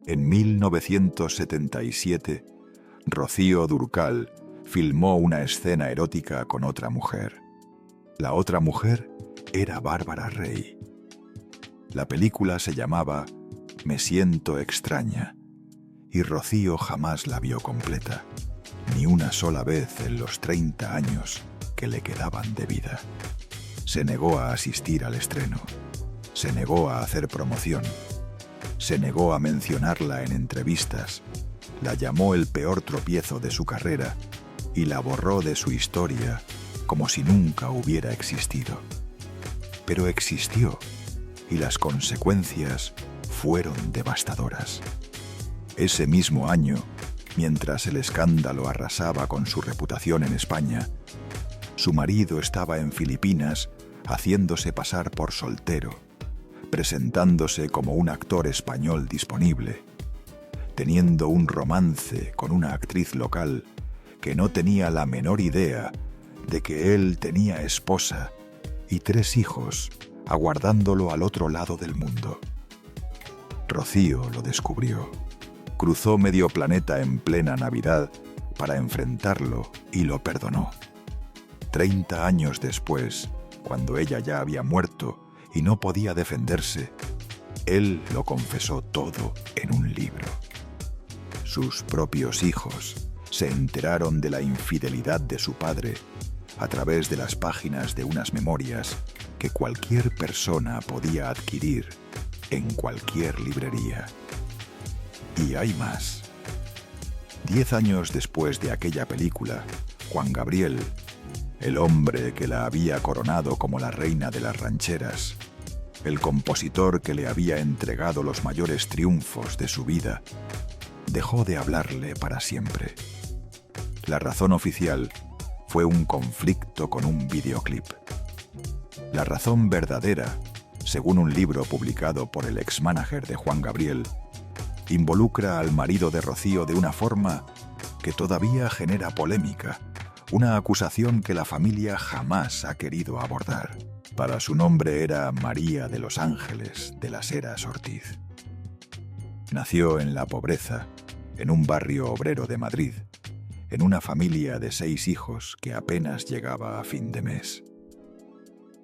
En 1977, Rocío Dúrcal filmó una escena erótica con otra mujer. La otra mujer era Bárbara Rey. La película se llamaba Me siento extraña, y Rocío jamás la vio completa, ni una sola vez en los 30 años que le quedaban de vida. Se negó a asistir al estreno, se negó a hacer promoción, se negó a mencionarla en entrevistas, la llamó el peor tropiezo de su carrera y la borró de su historia como si nunca hubiera existido. Pero existió, y las consecuencias fueron devastadoras. Ese mismo año, mientras el escándalo arrasaba con su reputación en España, su marido estaba en Filipinas haciéndose pasar por soltero, presentándose como un actor español disponible, teniendo un romance con una actriz local que no tenía la menor idea de que él tenía esposa y 3 hijos aguardándolo al otro lado del mundo. Rocío lo descubrió. Cruzó medio planeta en plena Navidad para enfrentarlo y lo perdonó. 30 años después, cuando ella ya había muerto y no podía defenderse, él lo confesó todo en un libro. Sus propios hijos se enteraron de la infidelidad de su padre a través de las páginas de unas memorias que cualquier persona podía adquirir en cualquier librería. Y hay más. 10 años después de aquella película, Juan Gabriel, el hombre que la había coronado como la reina de las rancheras, el compositor que le había entregado los mayores triunfos de su vida, dejó de hablarle para siempre. La razón oficial fue un conflicto con un videoclip. La razón verdadera, según un libro publicado por el ex-mánager de Juan Gabriel, involucra al marido de Rocío de una forma que todavía genera polémica, una acusación que la familia jamás ha querido abordar. Para su nombre era María de los Ángeles de las Heras Ortiz. Nació en la pobreza, en un barrio obrero de Madrid, en una familia de 6 hijos que apenas llegaba a fin de mes.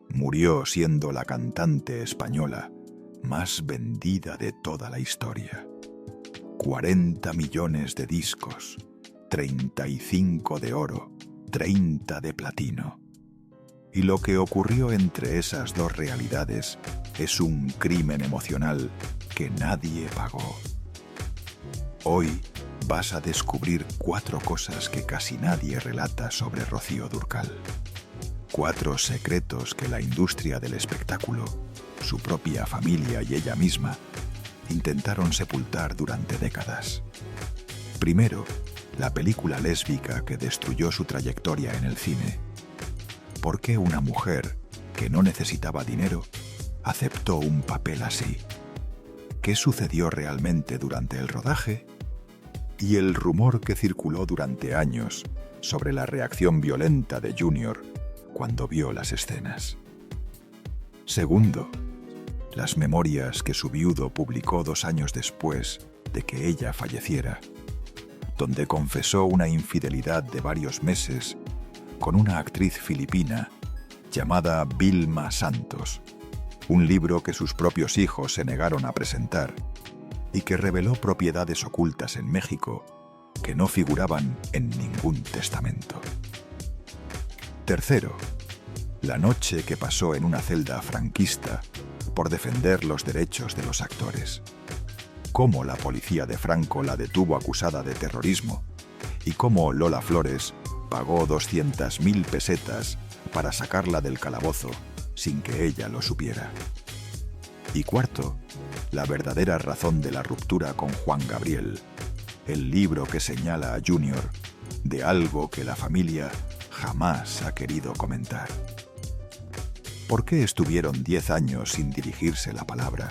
Murió siendo la cantante española más vendida de toda la historia. 40 millones de discos, 35 de oro, 30 de platino. Y lo que ocurrió entre esas dos realidades es un crimen emocional que nadie pagó. Hoy vas a descubrir 4 cosas que casi nadie relata sobre Rocío Dúrcal. 4 secretos que la industria del espectáculo, su propia familia y ella misma intentaron sepultar durante décadas. Primero, la película lésbica que destruyó su trayectoria en el cine. ¿Por qué una mujer que no necesitaba dinero aceptó un papel así? ¿Qué sucedió realmente durante el rodaje? Y el rumor que circuló durante años sobre la reacción violenta de Junior cuando vio las escenas. Segundo, las memorias que su viudo publicó 2 años después de que ella falleciera, donde confesó una infidelidad de varios meses con una actriz filipina llamada Vilma Santos, un libro que sus propios hijos se negaron a presentar y que reveló propiedades ocultas en México que no figuraban en ningún testamento. Tercero, la noche que pasó en una celda franquista por defender los derechos de los actores. Cómo la policía de Franco la detuvo acusada de terrorismo y cómo Lola Flores pagó 200.000 pesetas para sacarla del calabozo sin que ella lo supiera. Y cuarto, la verdadera razón de la ruptura con Juan Gabriel, el libro que señala a Junior de algo que la familia jamás ha querido comentar. ¿Por qué estuvieron 10 años sin dirigirse la palabra?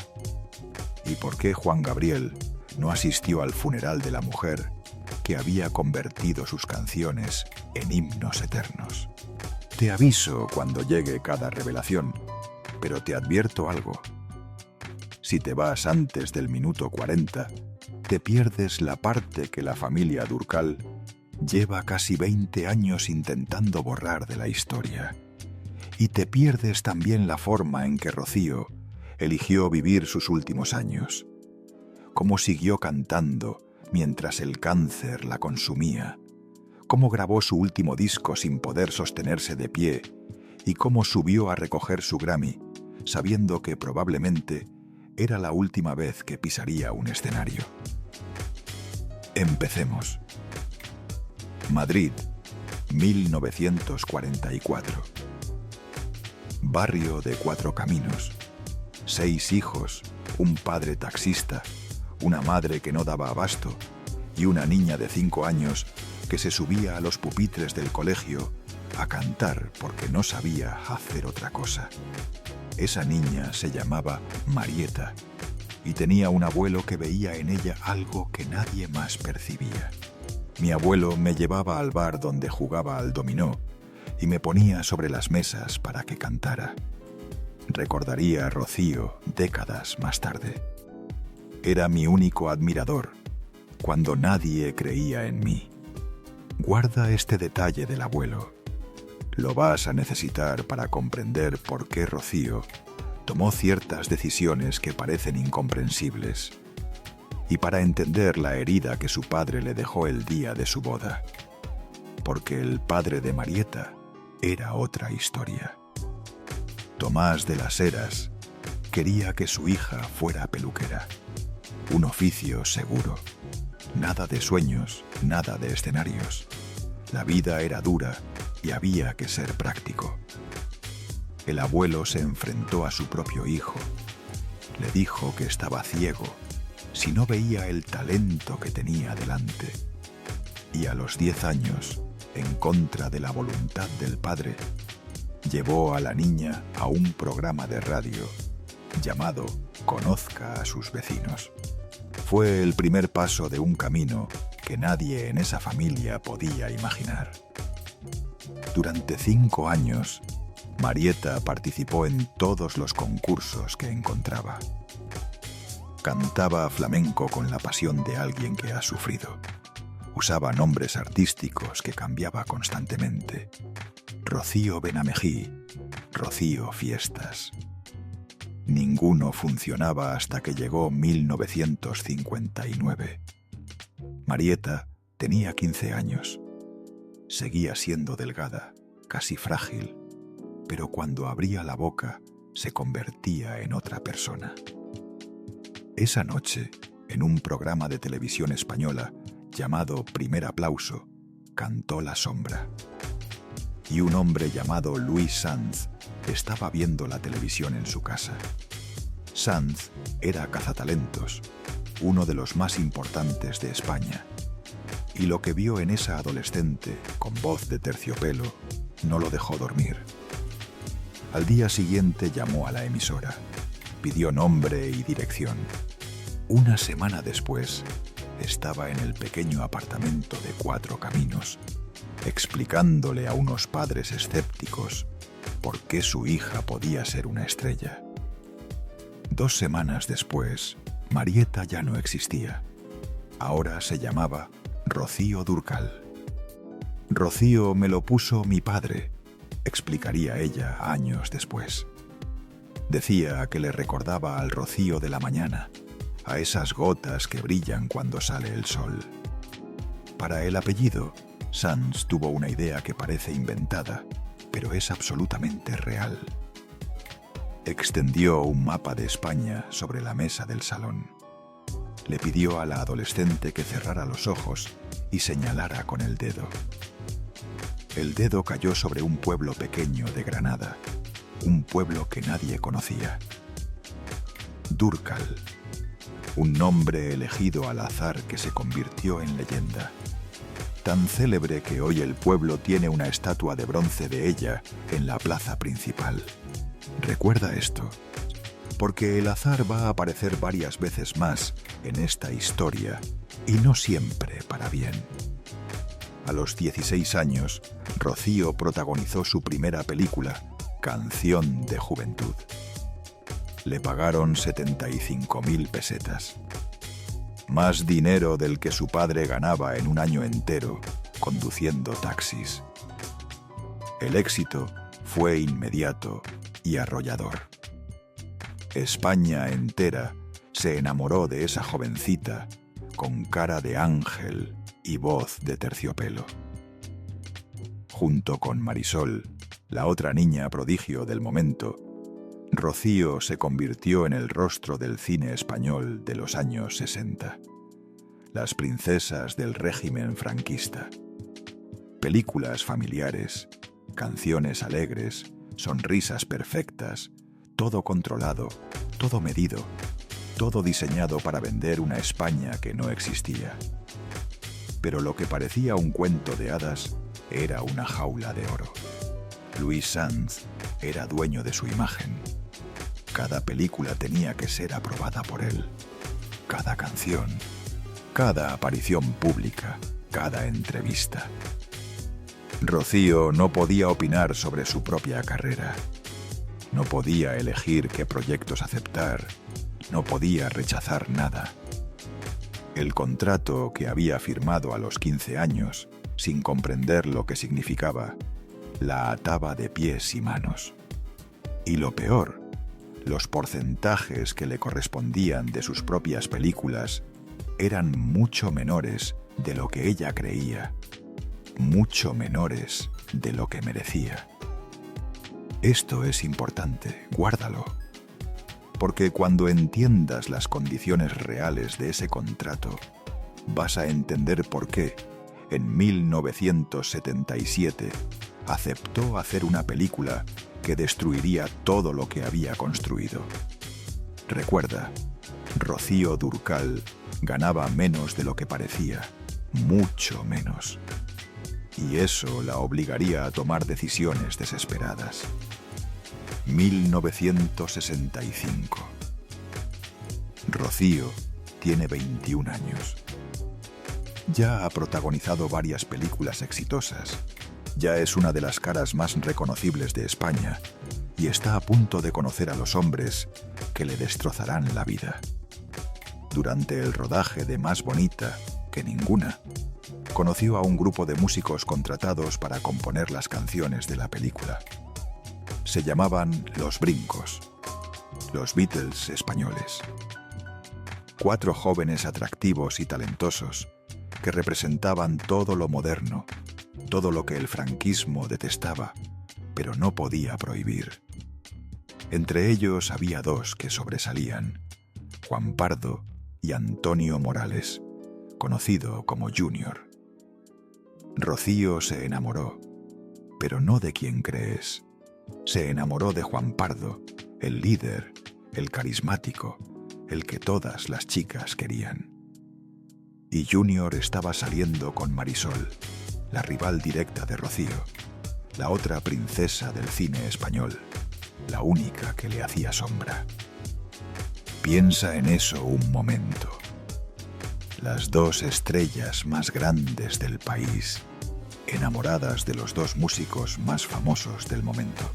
¿Y por qué Juan Gabriel no asistió al funeral de la mujer que había convertido sus canciones en himnos eternos? Te aviso cuando llegue cada revelación, pero te advierto algo. Si te vas antes del minuto 40, te pierdes la parte que la familia Durcal lleva casi 20 años intentando borrar de la historia. Y te pierdes también la forma en que Rocío eligió vivir sus últimos años. Cómo siguió cantando mientras el cáncer la consumía. Cómo grabó su último disco sin poder sostenerse de pie. Y cómo subió a recoger su Grammy, sabiendo que probablemente era la última vez que pisaría un escenario. Empecemos. Madrid, 1944. Barrio de Cuatro Caminos. 6 hijos, un padre taxista, una madre que no daba abasto y una niña de 5 años que se subía a los pupitres del colegio a cantar porque no sabía hacer otra cosa. Esa niña se llamaba Marieta y tenía un abuelo que veía en ella algo que nadie más percibía. Mi abuelo me llevaba al bar donde jugaba al dominó y me ponía sobre las mesas para que cantara. Recordaría a Rocío décadas más tarde. Era mi único admirador cuando nadie creía en mí. Guarda este detalle del abuelo. Lo vas a necesitar para comprender por qué Rocío tomó ciertas decisiones que parecen incomprensibles y para entender la herida que su padre le dejó el día de su boda. Porque el padre de Marieta era otra historia. Tomás de las Heras quería que su hija fuera peluquera. Un oficio seguro. Nada de sueños, nada de escenarios. La vida era dura y había que ser práctico. El abuelo se enfrentó a su propio hijo. Le dijo que estaba ciego si no veía el talento que tenía delante. Y a los 10 años, en contra de la voluntad del padre, llevó a la niña a un programa de radio llamado Conozca a sus vecinos. Fue el primer paso de un camino que nadie en esa familia podía imaginar. Durante 5 años, Marieta participó en todos los concursos que encontraba. Cantaba flamenco con la pasión de alguien que ha sufrido. Usaba nombres artísticos que cambiaba constantemente. Rocío Benamejí, Rocío Fiestas. Ninguno funcionaba hasta que llegó 1959. Marieta tenía 15 años. Seguía siendo delgada, casi frágil, pero cuando abría la boca se convertía en otra persona. Esa noche, en un programa de televisión española llamado Primer Aplauso, cantó La Sombra. Y un hombre llamado Luis Sanz estaba viendo la televisión en su casa. Sanz era cazatalentos, uno de los más importantes de España, y lo que vio en esa adolescente con voz de terciopelo no lo dejó dormir. Al día siguiente llamó a la emisora, pidió nombre y dirección. Una semana después, estaba en el pequeño apartamento de Cuatro Caminos, explicándole a unos padres escépticos por qué su hija podía ser una estrella. 2 semanas después, Marieta ya no existía. Ahora se llamaba Rocío Durcal. Rocío me lo puso mi padre, explicaría ella años después. Decía que le recordaba al rocío de la mañana, a esas gotas que brillan cuando sale el sol. Para el apellido, Sanz tuvo una idea que parece inventada, pero es absolutamente real. Extendió un mapa de España sobre la mesa del salón. Le pidió a la adolescente que cerrara los ojos y señalara con el dedo. El dedo cayó sobre un pueblo pequeño de Granada, un pueblo que nadie conocía. Durcal, un nombre elegido al azar que se convirtió en leyenda. Tan célebre que hoy el pueblo tiene una estatua de bronce de ella en la plaza principal. Recuerda esto, porque el azar va a aparecer varias veces más en esta historia y no siempre para bien. A los 16 años, Rocío protagonizó su primera película, Canción de Juventud. Le pagaron 75.000 pesetas. Más dinero del que su padre ganaba en un año entero conduciendo taxis. El éxito fue inmediato y arrollador. España entera se enamoró de esa jovencita con cara de ángel y voz de terciopelo. Junto con Marisol, la otra niña prodigio del momento, Rocío se convirtió en el rostro del cine español de los años 60. Las princesas del régimen franquista. Películas familiares, canciones alegres, sonrisas perfectas, todo controlado, todo medido, todo diseñado para vender una España que no existía. Pero lo que parecía un cuento de hadas era una jaula de oro. Luis Sanz era dueño de su imagen. Cada película tenía que ser aprobada por él. Cada canción, cada aparición pública, cada entrevista. Rocío no podía opinar sobre su propia carrera. No podía elegir qué proyectos aceptar. No podía rechazar nada. El contrato que había firmado a los 15 años, sin comprender lo que significaba, la ataba de pies y manos. Y lo peor, los porcentajes que le correspondían de sus propias películas eran mucho menores de lo que ella creía, mucho menores de lo que merecía. Esto es importante, guárdalo, porque cuando entiendas las condiciones reales de ese contrato, vas a entender por qué, en 1977, aceptó hacer una película que destruiría todo lo que había construido. Recuerda, Rocío Dúrcal ganaba menos de lo que parecía, mucho menos. Y eso la obligaría a tomar decisiones desesperadas. 1965. Rocío tiene 21 años. Ya ha protagonizado varias películas exitosas. Ya es una de las caras más reconocibles de España y está a punto de conocer a los hombres que le destrozarán la vida. Durante el rodaje de Más bonita que ninguna, conoció a un grupo de músicos contratados para componer las canciones de la película. Se llamaban Los Brincos, los Beatles españoles. 4 jóvenes atractivos y talentosos que representaban todo lo moderno, todo lo que el franquismo detestaba, pero no podía prohibir. Entre ellos había 2 que sobresalían, Juan Pardo y Antonio Morales, conocido como Junior. Rocío se enamoró, pero no de quien crees. Se enamoró de Juan Pardo, el líder, el carismático, el que todas las chicas querían. Y Junior estaba saliendo con Marisol, la rival directa de Rocío, la otra princesa del cine español, la única que le hacía sombra. Piensa en eso un momento. Las 2 estrellas más grandes del país, enamoradas de los 2 músicos más famosos del momento.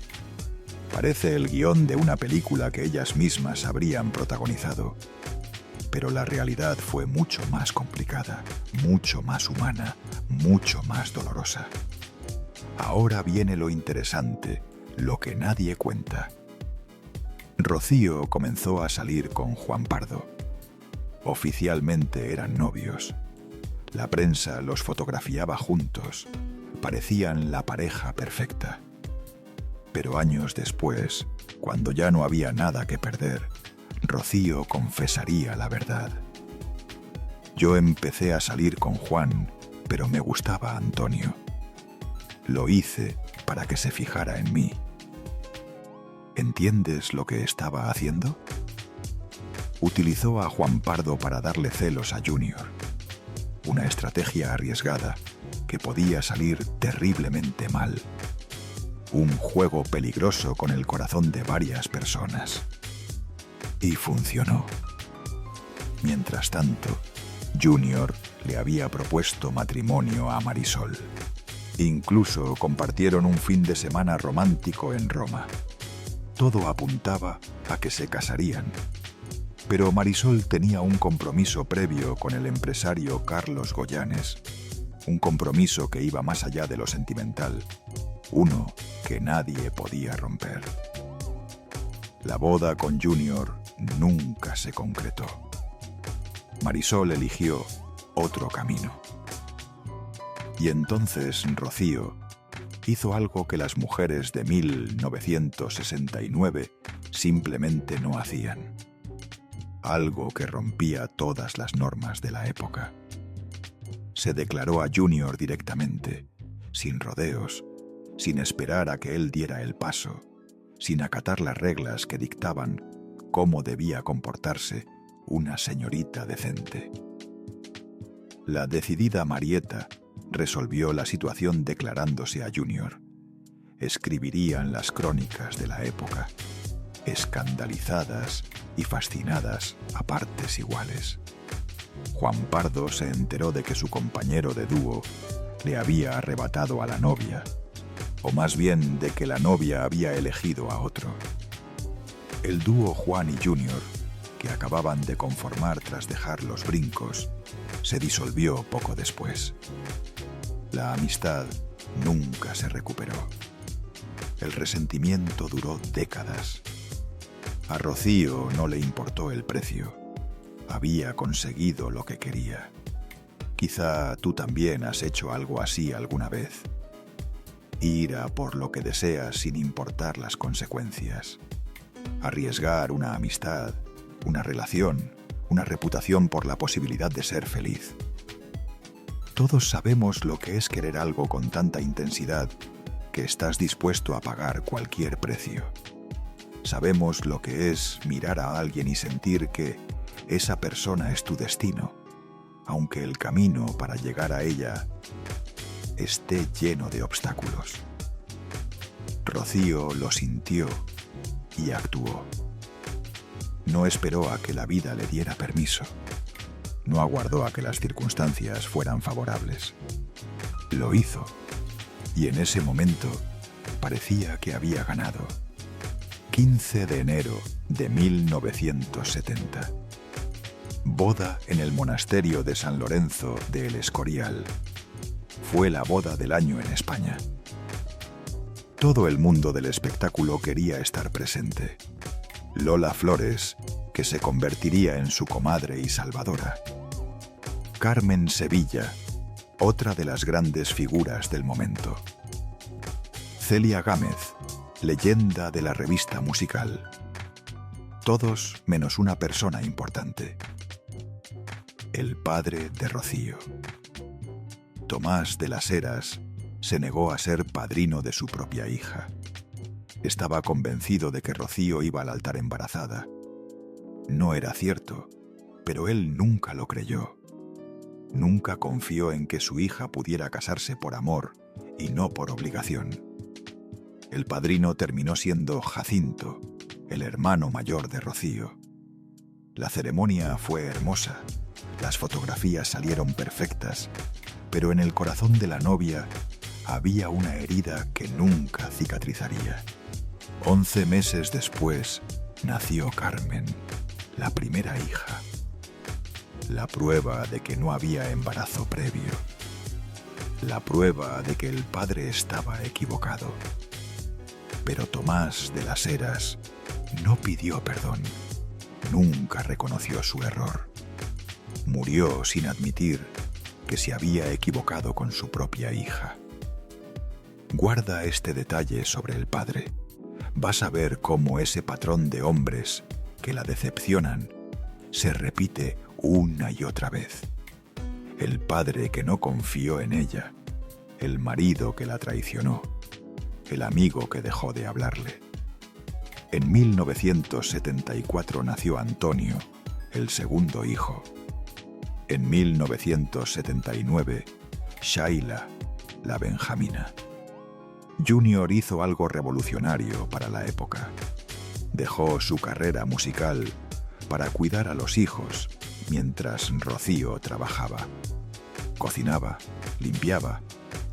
Parece el guión de una película que ellas mismas habrían protagonizado, pero la realidad fue mucho más complicada, mucho más humana, mucho más dolorosa. Ahora viene lo interesante, lo que nadie cuenta. Rocío comenzó a salir con Juan Pardo. Oficialmente eran novios. La prensa los fotografiaba juntos. Parecían la pareja perfecta. Pero años después, cuando ya no había nada que perder, Rocío confesaría la verdad. Yo empecé a salir con Juan, pero me gustaba Antonio. Lo hice para que se fijara en mí. ¿Entiendes lo que estaba haciendo? Utilizó a Juan Pardo para darle celos a Junior. Una estrategia arriesgada que podía salir terriblemente mal. Un juego peligroso con el corazón de varias personas. Y funcionó. Mientras tanto, Junior le había propuesto matrimonio a Marisol. Incluso compartieron un fin de semana romántico en Roma. Todo apuntaba a que se casarían. Pero Marisol tenía un compromiso previo con el empresario Carlos Goyanes, un compromiso que iba más allá de lo sentimental, uno que nadie podía romper. La boda con Junior nunca se concretó. Marisol eligió otro camino. Y entonces Rocío hizo algo que las mujeres de 1969 simplemente no hacían. Algo que rompía todas las normas de la época. Se declaró a Junior directamente, sin rodeos, sin esperar a que él diera el paso, sin acatar las reglas que dictaban cómo debía comportarse una señorita decente. La decidida Marieta resolvió la situación declarándose a Junior. Escribirían las crónicas de la época, escandalizadas y fascinadas a partes iguales. Juan Pardo se enteró de que su compañero de dúo le había arrebatado a la novia, o más bien de que la novia había elegido a otro. El dúo Juan y Junior, que acababan de conformar tras dejar Los Brincos, se disolvió poco después. La amistad nunca se recuperó. El resentimiento duró décadas. A Rocío no le importó el precio. Había conseguido lo que quería. Quizá tú también has hecho algo así alguna vez. Ir a por lo que deseas sin importar las consecuencias. Arriesgar una amistad, una relación, una reputación por la posibilidad de ser feliz. Todos sabemos lo que es querer algo con tanta intensidad que estás dispuesto a pagar cualquier precio. Sabemos lo que es mirar a alguien y sentir que esa persona es tu destino, aunque el camino para llegar a ella esté lleno de obstáculos. Rocío lo sintió y actuó. No esperó a que la vida le diera permiso. No aguardó a que las circunstancias fueran favorables. Lo hizo, y en ese momento parecía que había ganado. 15 de enero de 1970. Boda en el monasterio de San Lorenzo de El Escorial. Fue la boda del año en España. Todo el mundo del espectáculo quería estar presente. Lola Flores, que se convertiría en su comadre y salvadora. Carmen Sevilla, otra de las grandes figuras del momento. Celia Gámez, leyenda de la revista musical. Todos menos una persona importante. El padre de Rocío. Tomás de las Heras se negó a ser padrino de su propia hija. Estaba convencido de que Rocío iba al altar embarazada. No era cierto, pero él nunca lo creyó. Nunca confió en que su hija pudiera casarse por amor y no por obligación. El padrino terminó siendo Jacinto, el hermano mayor de Rocío. La ceremonia fue hermosa, las fotografías salieron perfectas, pero en el corazón de la novia había una herida que nunca cicatrizaría. 11 meses después nació Carmen, la primera hija. La prueba de que no había embarazo previo. La prueba de que el padre estaba equivocado. Pero Tomás de las Heras no pidió perdón. Nunca reconoció su error. Murió sin admitir que se había equivocado con su propia hija. Guarda este detalle sobre el padre. Vas a ver cómo ese patrón de hombres que la decepcionan se repite una y otra vez. El padre que no confió en ella, el marido que la traicionó, el amigo que dejó de hablarle. En 1974 nació Antonio, el segundo hijo. En 1979, Shaila, la benjamina. Junior hizo algo revolucionario para la época. Dejó su carrera musical para cuidar a los hijos mientras Rocío trabajaba. Cocinaba, limpiaba,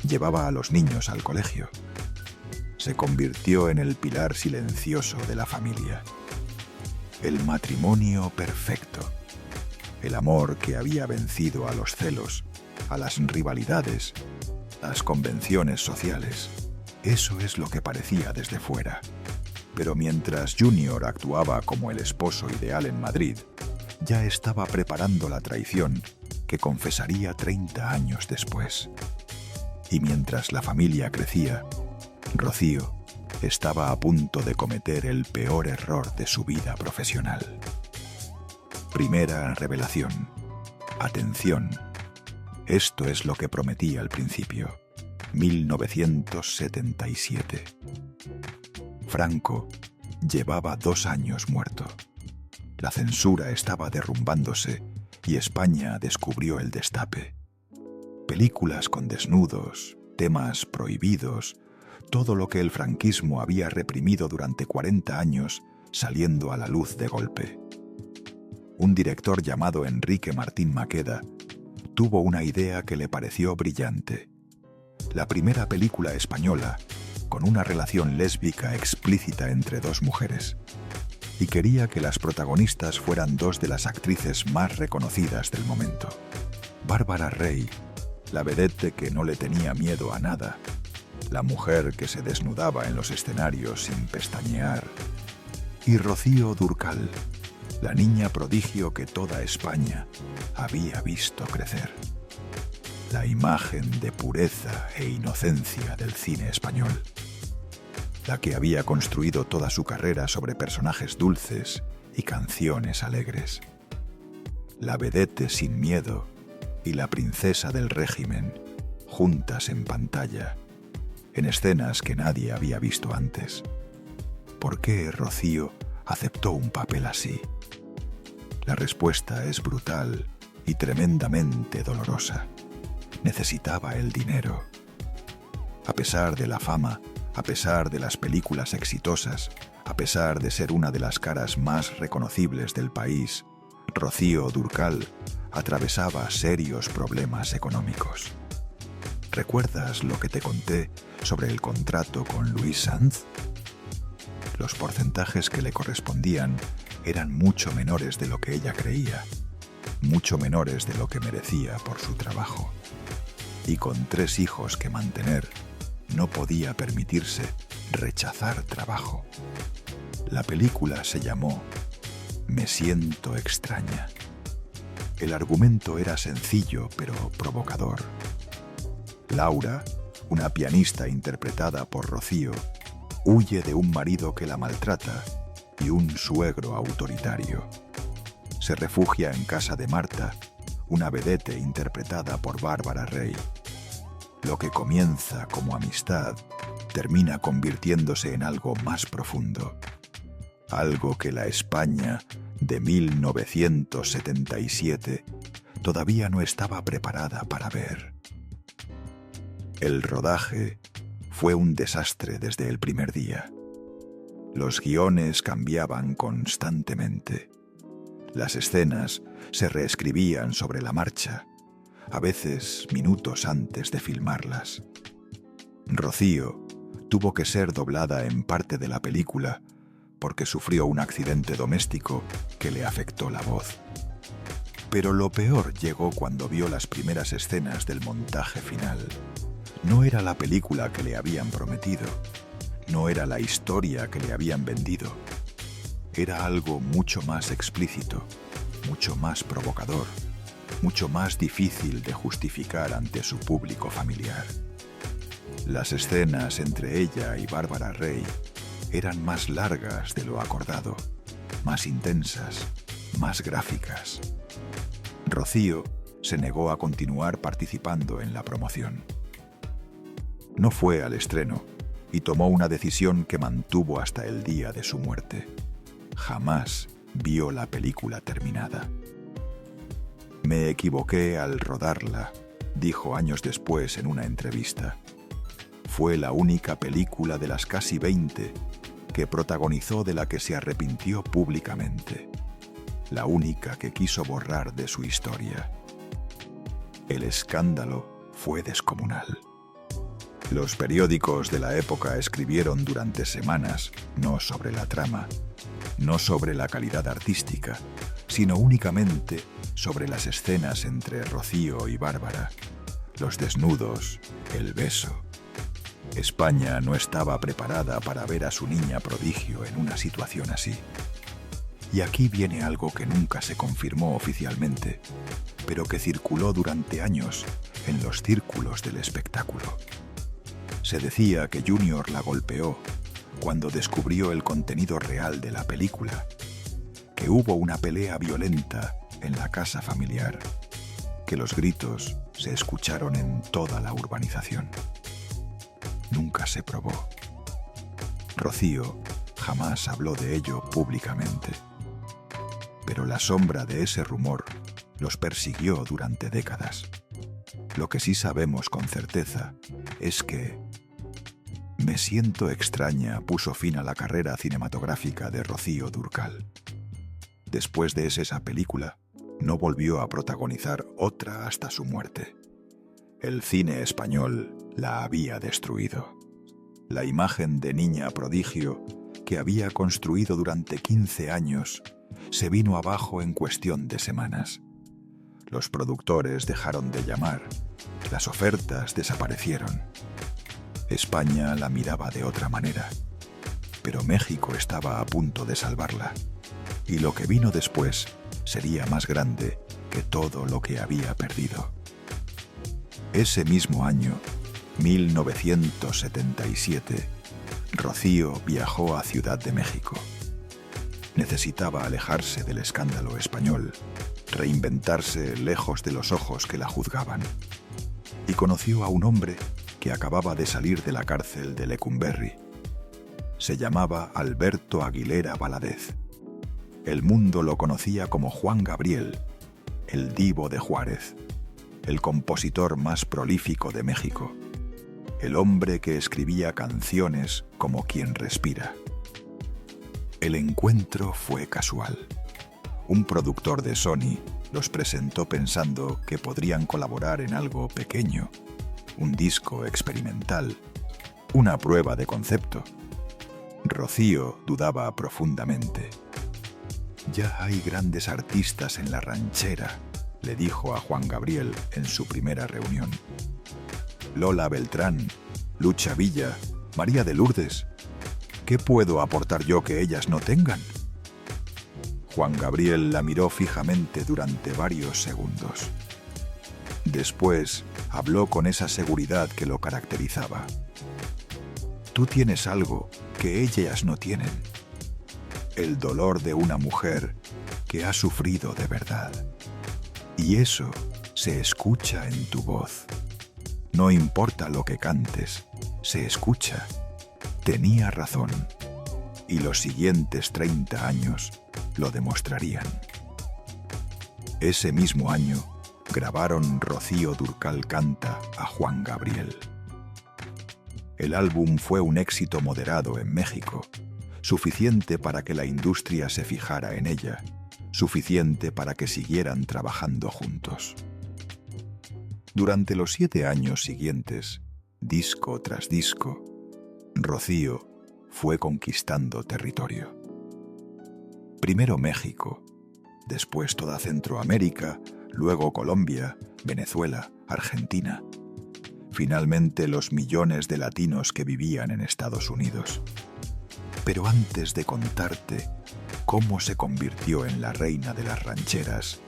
llevaba a los niños al colegio. Se convirtió en el pilar silencioso de la familia. El matrimonio perfecto. El amor que había vencido a los celos, a las rivalidades, las convenciones sociales. Eso es lo que parecía desde fuera. Pero mientras Junior actuaba como el esposo ideal en Madrid, ya estaba preparando la traición que confesaría 30 años después. Y mientras la familia crecía, Rocío estaba a punto de cometer el peor error de su vida profesional. Primera revelación. Atención. Esto es lo que prometí al principio. 1977. Franco llevaba 2 años muerto. La censura estaba derrumbándose y España descubrió el destape. Películas con desnudos, temas prohibidos, todo lo que el franquismo había reprimido durante 40 años saliendo a la luz de golpe. Un director llamado Enrique Martín Maqueda tuvo una idea que le pareció brillante. La primera película española con una relación lésbica explícita entre 2 mujeres. Y quería que las protagonistas fueran 2 de las actrices más reconocidas del momento. Bárbara Rey, la vedette que no le tenía miedo a nada, la mujer que se desnudaba en los escenarios sin pestañear, y Rocío Dúrcal, la niña prodigio que toda España había visto crecer. La imagen de pureza e inocencia del cine español. La que había construido toda su carrera sobre personajes dulces y canciones alegres. La vedette sin miedo y la princesa del régimen, juntas en pantalla, en escenas que nadie había visto antes. ¿Por qué Rocío aceptó un papel así? La respuesta es brutal y tremendamente dolorosa. Necesitaba el dinero. A pesar de la fama, a pesar de las películas exitosas, a pesar de ser una de las caras más reconocibles del país, Rocío Dúrcal atravesaba serios problemas económicos. ¿Recuerdas lo que te conté sobre el contrato con Luis Sanz? Los porcentajes que le correspondían eran mucho menores de lo que ella creía, mucho menores de lo que merecía por su trabajo. Y con 3 hijos que mantener, no podía permitirse rechazar trabajo. La película se llamó Me siento extraña. El argumento era sencillo pero provocador. Laura, una pianista interpretada por Rocío, huye de un marido que la maltrata y un suegro autoritario. Se refugia en casa de Marta, una vedette interpretada por Bárbara Rey. Lo que comienza como amistad termina convirtiéndose en algo más profundo. Algo que la España de 1977 todavía no estaba preparada para ver. El rodaje fue un desastre desde el primer día. Los guiones cambiaban constantemente. Las escenas se reescribían sobre la marcha, a veces minutos antes de filmarlas. Rocío tuvo que ser doblada en parte de la película porque sufrió un accidente doméstico que le afectó la voz. Pero lo peor llegó cuando vio las primeras escenas del montaje final. No era la película que le habían prometido, no era la historia que le habían vendido. Era algo mucho más explícito, mucho más provocador, mucho más difícil de justificar ante su público familiar. Las escenas entre ella y Bárbara Rey eran más largas de lo acordado, más intensas, más gráficas. Rocío se negó a continuar participando en la promoción. No fue al estreno y tomó una decisión que mantuvo hasta el día de su muerte. Jamás vio la película terminada. Me equivoqué al rodarla, dijo años después en una entrevista. Fue la única película de las casi 20 que protagonizó de la que se arrepintió públicamente. La única que quiso borrar de su historia. El escándalo fue descomunal. Los periódicos de la época escribieron durante semanas, no sobre la trama, no sobre la calidad artística, sino únicamente sobre las escenas entre Rocío y Bárbara, los desnudos, el beso. España no estaba preparada para ver a su niña prodigio en una situación así. Y aquí viene algo que nunca se confirmó oficialmente, pero que circuló durante años en los círculos del espectáculo. Se decía que Junior la golpeó cuando descubrió el contenido real de la película, que hubo una pelea violenta en la casa familiar, que los gritos se escucharon en toda la urbanización. Nunca se probó. Rocío jamás habló de ello públicamente, pero la sombra de ese rumor los persiguió durante décadas. Lo que sí sabemos con certeza es que Me siento extraña puso fin a la carrera cinematográfica de Rocío Dúrcal. Después de esa película, no volvió a protagonizar otra hasta su muerte. El cine español la había destruido. La imagen de niña prodigio que había construido durante 15 años se vino abajo en cuestión de semanas. Los productores dejaron de llamar, las ofertas desaparecieron. España la miraba de otra manera, pero México estaba a punto de salvarla, y lo que vino después sería más grande que todo lo que había perdido. Ese mismo año, 1977, Rocío viajó a Ciudad de México. Necesitaba alejarse del escándalo español, reinventarse lejos de los ojos que la juzgaban. Y conoció a un hombre que acababa de salir de la cárcel de Lecumberri. Se llamaba Alberto Aguilera Valadez. El mundo lo conocía como Juan Gabriel, el divo de Juárez, el compositor más prolífico de México, el hombre que escribía canciones como quien respira. El encuentro fue casual. Un productor de Sony los presentó pensando que podrían colaborar en algo pequeño, un disco experimental, una prueba de concepto. Rocío dudaba profundamente. «Ya hay grandes artistas en la ranchera», le dijo a Juan Gabriel en su primera reunión. «Lola Beltrán, Lucha Villa, María de Lourdes. ¿Qué puedo aportar yo que ellas no tengan?» Juan Gabriel la miró fijamente durante varios segundos. Después habló con esa seguridad que lo caracterizaba. «Tú tienes algo que ellas no tienen. El dolor de una mujer que ha sufrido de verdad. Y eso se escucha en tu voz. No importa lo que cantes, se escucha». Tenía razón, y los siguientes 30 años lo demostrarían. Ese mismo año grabaron Rocío Dúrcal canta a Juan Gabriel. El álbum fue un éxito moderado en México, suficiente para que la industria se fijara en ella, suficiente para que siguieran trabajando juntos. Durante los 7 años siguientes, disco tras disco, Rocío fue conquistando territorio. Primero México, después toda Centroamérica, luego Colombia, Venezuela, Argentina. Finalmente los millones de latinos que vivían en Estados Unidos. Pero antes de contarte cómo se convirtió en la reina de las rancheras,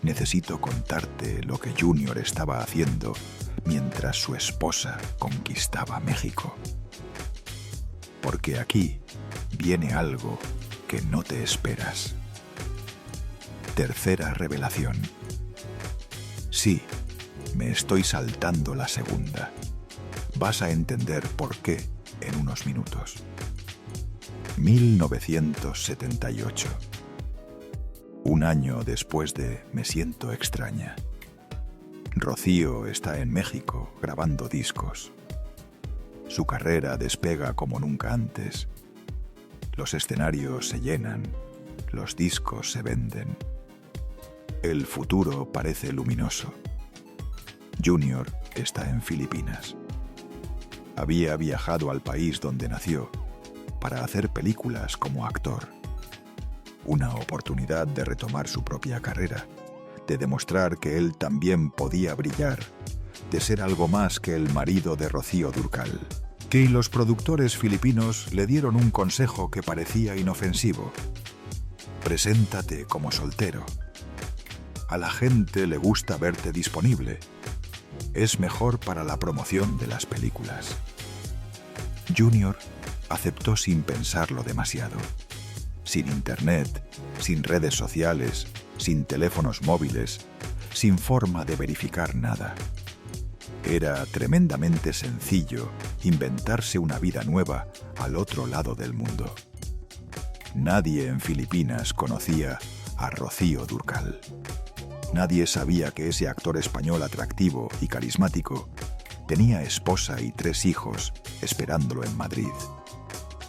necesito contarte lo que Junior estaba haciendo mientras su esposa conquistaba México. Porque aquí viene algo que no te esperas. Tercera revelación. Sí, me estoy saltando la segunda. Vas a entender por qué en unos minutos. 1978. Un año después de Me siento extraña. Rocío está en México grabando discos. Su carrera despega como nunca antes. Los escenarios se llenan, los discos se venden. El futuro parece luminoso. Junior está en Filipinas. Había viajado al país donde nació para hacer películas como actor. una oportunidad de retomar su propia carrera, de demostrar que él también podía brillar, de ser algo más que el marido de Rocío Dúrcal. Que los productores filipinos le dieron un consejo que parecía inofensivo. Preséntate como soltero. A la gente le gusta verte disponible. Es mejor para la promoción de las películas. Junior aceptó sin pensarlo demasiado. Sin internet, sin redes sociales, sin teléfonos móviles, sin forma de verificar nada. Era tremendamente sencillo inventarse una vida nueva al otro lado del mundo. Nadie en Filipinas conocía a Rocío Dúrcal. Nadie sabía que ese actor español atractivo y carismático tenía esposa y 3 hijos esperándolo en Madrid.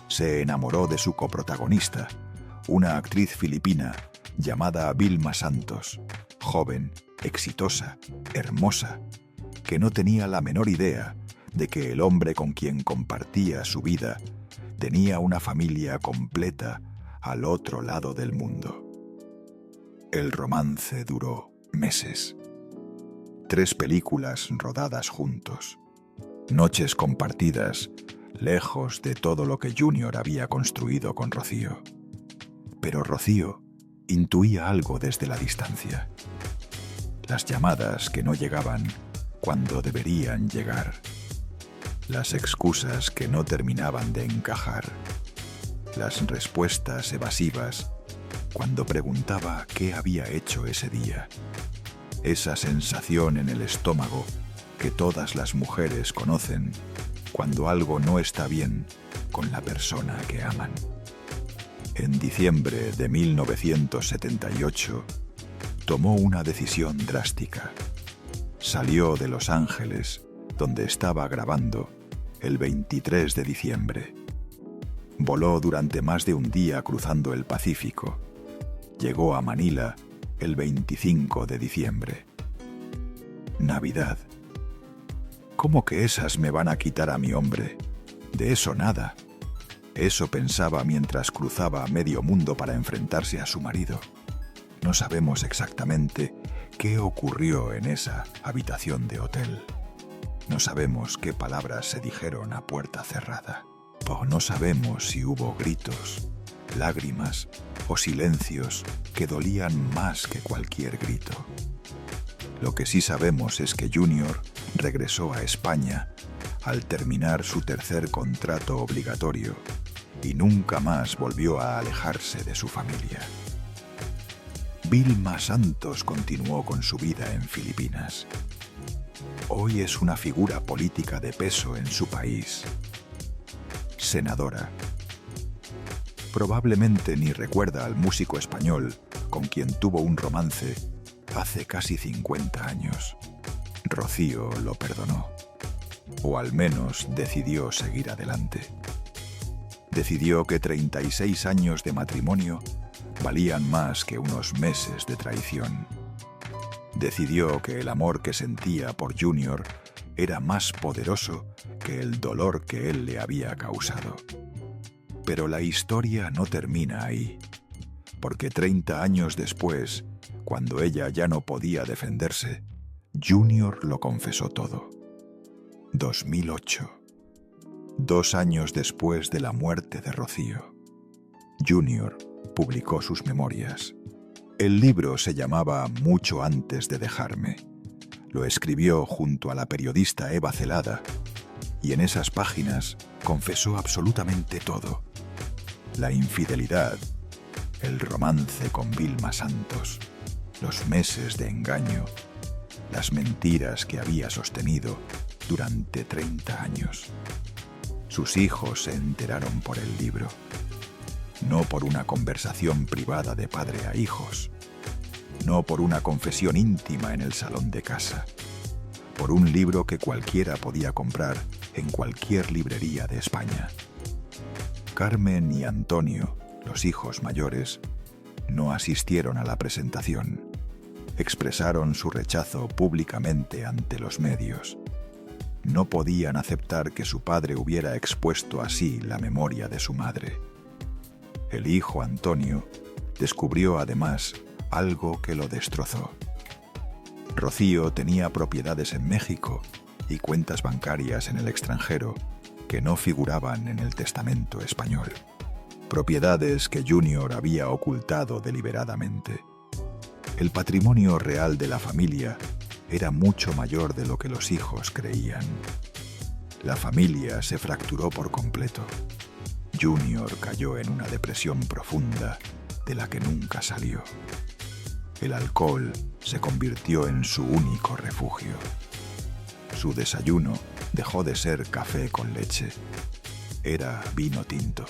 Se enamoró de su coprotagonista, una actriz filipina llamada Vilma Santos, joven, exitosa, hermosa, que no tenía la menor idea de que el hombre con quien compartía su vida tenía una familia completa al otro lado del mundo. El romance duró meses. 3 películas rodadas juntos. Noches compartidas, lejos de todo lo que Junior había construido con Rocío. Pero Rocío intuía algo desde la distancia. Las llamadas que no llegaban cuando deberían llegar. Las excusas que no terminaban de encajar. Las respuestas evasivas cuando preguntaba qué había hecho ese día. Esa sensación en el estómago que todas las mujeres conocen cuando algo no está bien con la persona que aman. En diciembre de 1978, tomó una decisión drástica. Salió de Los Ángeles, donde estaba grabando, el 23 de diciembre. Voló durante más de un día cruzando el Pacífico. Llegó a Manila el 25 de diciembre. Navidad. ¿Cómo que esas me van a quitar a mi hombre? De eso nada. Eso pensaba mientras cruzaba medio mundo para enfrentarse a su marido. No sabemos exactamente qué ocurrió en esa habitación de hotel. No sabemos qué palabras se dijeron a puerta cerrada. O no sabemos si hubo gritos, lágrimas o silencios que dolían más que cualquier grito. Lo que sí sabemos es que Junior regresó a España al terminar su tercer contrato obligatorio y nunca más volvió a alejarse de su familia. Vilma Santos continuó con su vida en Filipinas. Hoy es una figura política de peso en su país. Senadora. Probablemente ni recuerda al músico español con quien tuvo un romance hace casi 50 años. Rocío lo perdonó, o al menos decidió seguir adelante. Decidió que 36 años de matrimonio valían más que unos meses de traición. Decidió que el amor que sentía por Junior era más poderoso que el dolor que él le había causado. Pero la historia no termina ahí, porque 30 años después, cuando ella ya no podía defenderse, Junior lo confesó todo. 2008. 2 años después de la muerte de Rocío, Junior publicó sus memorias. El libro se llamaba Mucho antes de dejarme. Lo escribió junto a la periodista Eva Celada y en esas páginas confesó absolutamente todo. La infidelidad, el romance con Vilma Santos, los meses de engaño, las mentiras que había sostenido durante 30 años. Sus hijos se enteraron por el libro, no por una conversación privada de padre a hijos, no por una confesión íntima en el salón de casa, por un libro que cualquiera podía comprar en cualquier librería de España. Carmen y Antonio, los hijos mayores, no asistieron a la presentación. Expresaron su rechazo públicamente ante los medios. No podían aceptar que su padre hubiera expuesto así la memoria de su madre. El hijo Antonio descubrió además algo que lo destrozó. Rocío tenía propiedades en México y cuentas bancarias en el extranjero que no figuraban en el testamento español. Propiedades que Junior había ocultado deliberadamente. El patrimonio real de la familia era mucho mayor de lo que los hijos creían. La familia se fracturó por completo. Junior cayó en una depresión profunda de la que nunca salió. El alcohol se convirtió en su único refugio. Su desayuno dejó de ser café con leche. Era vino tinto.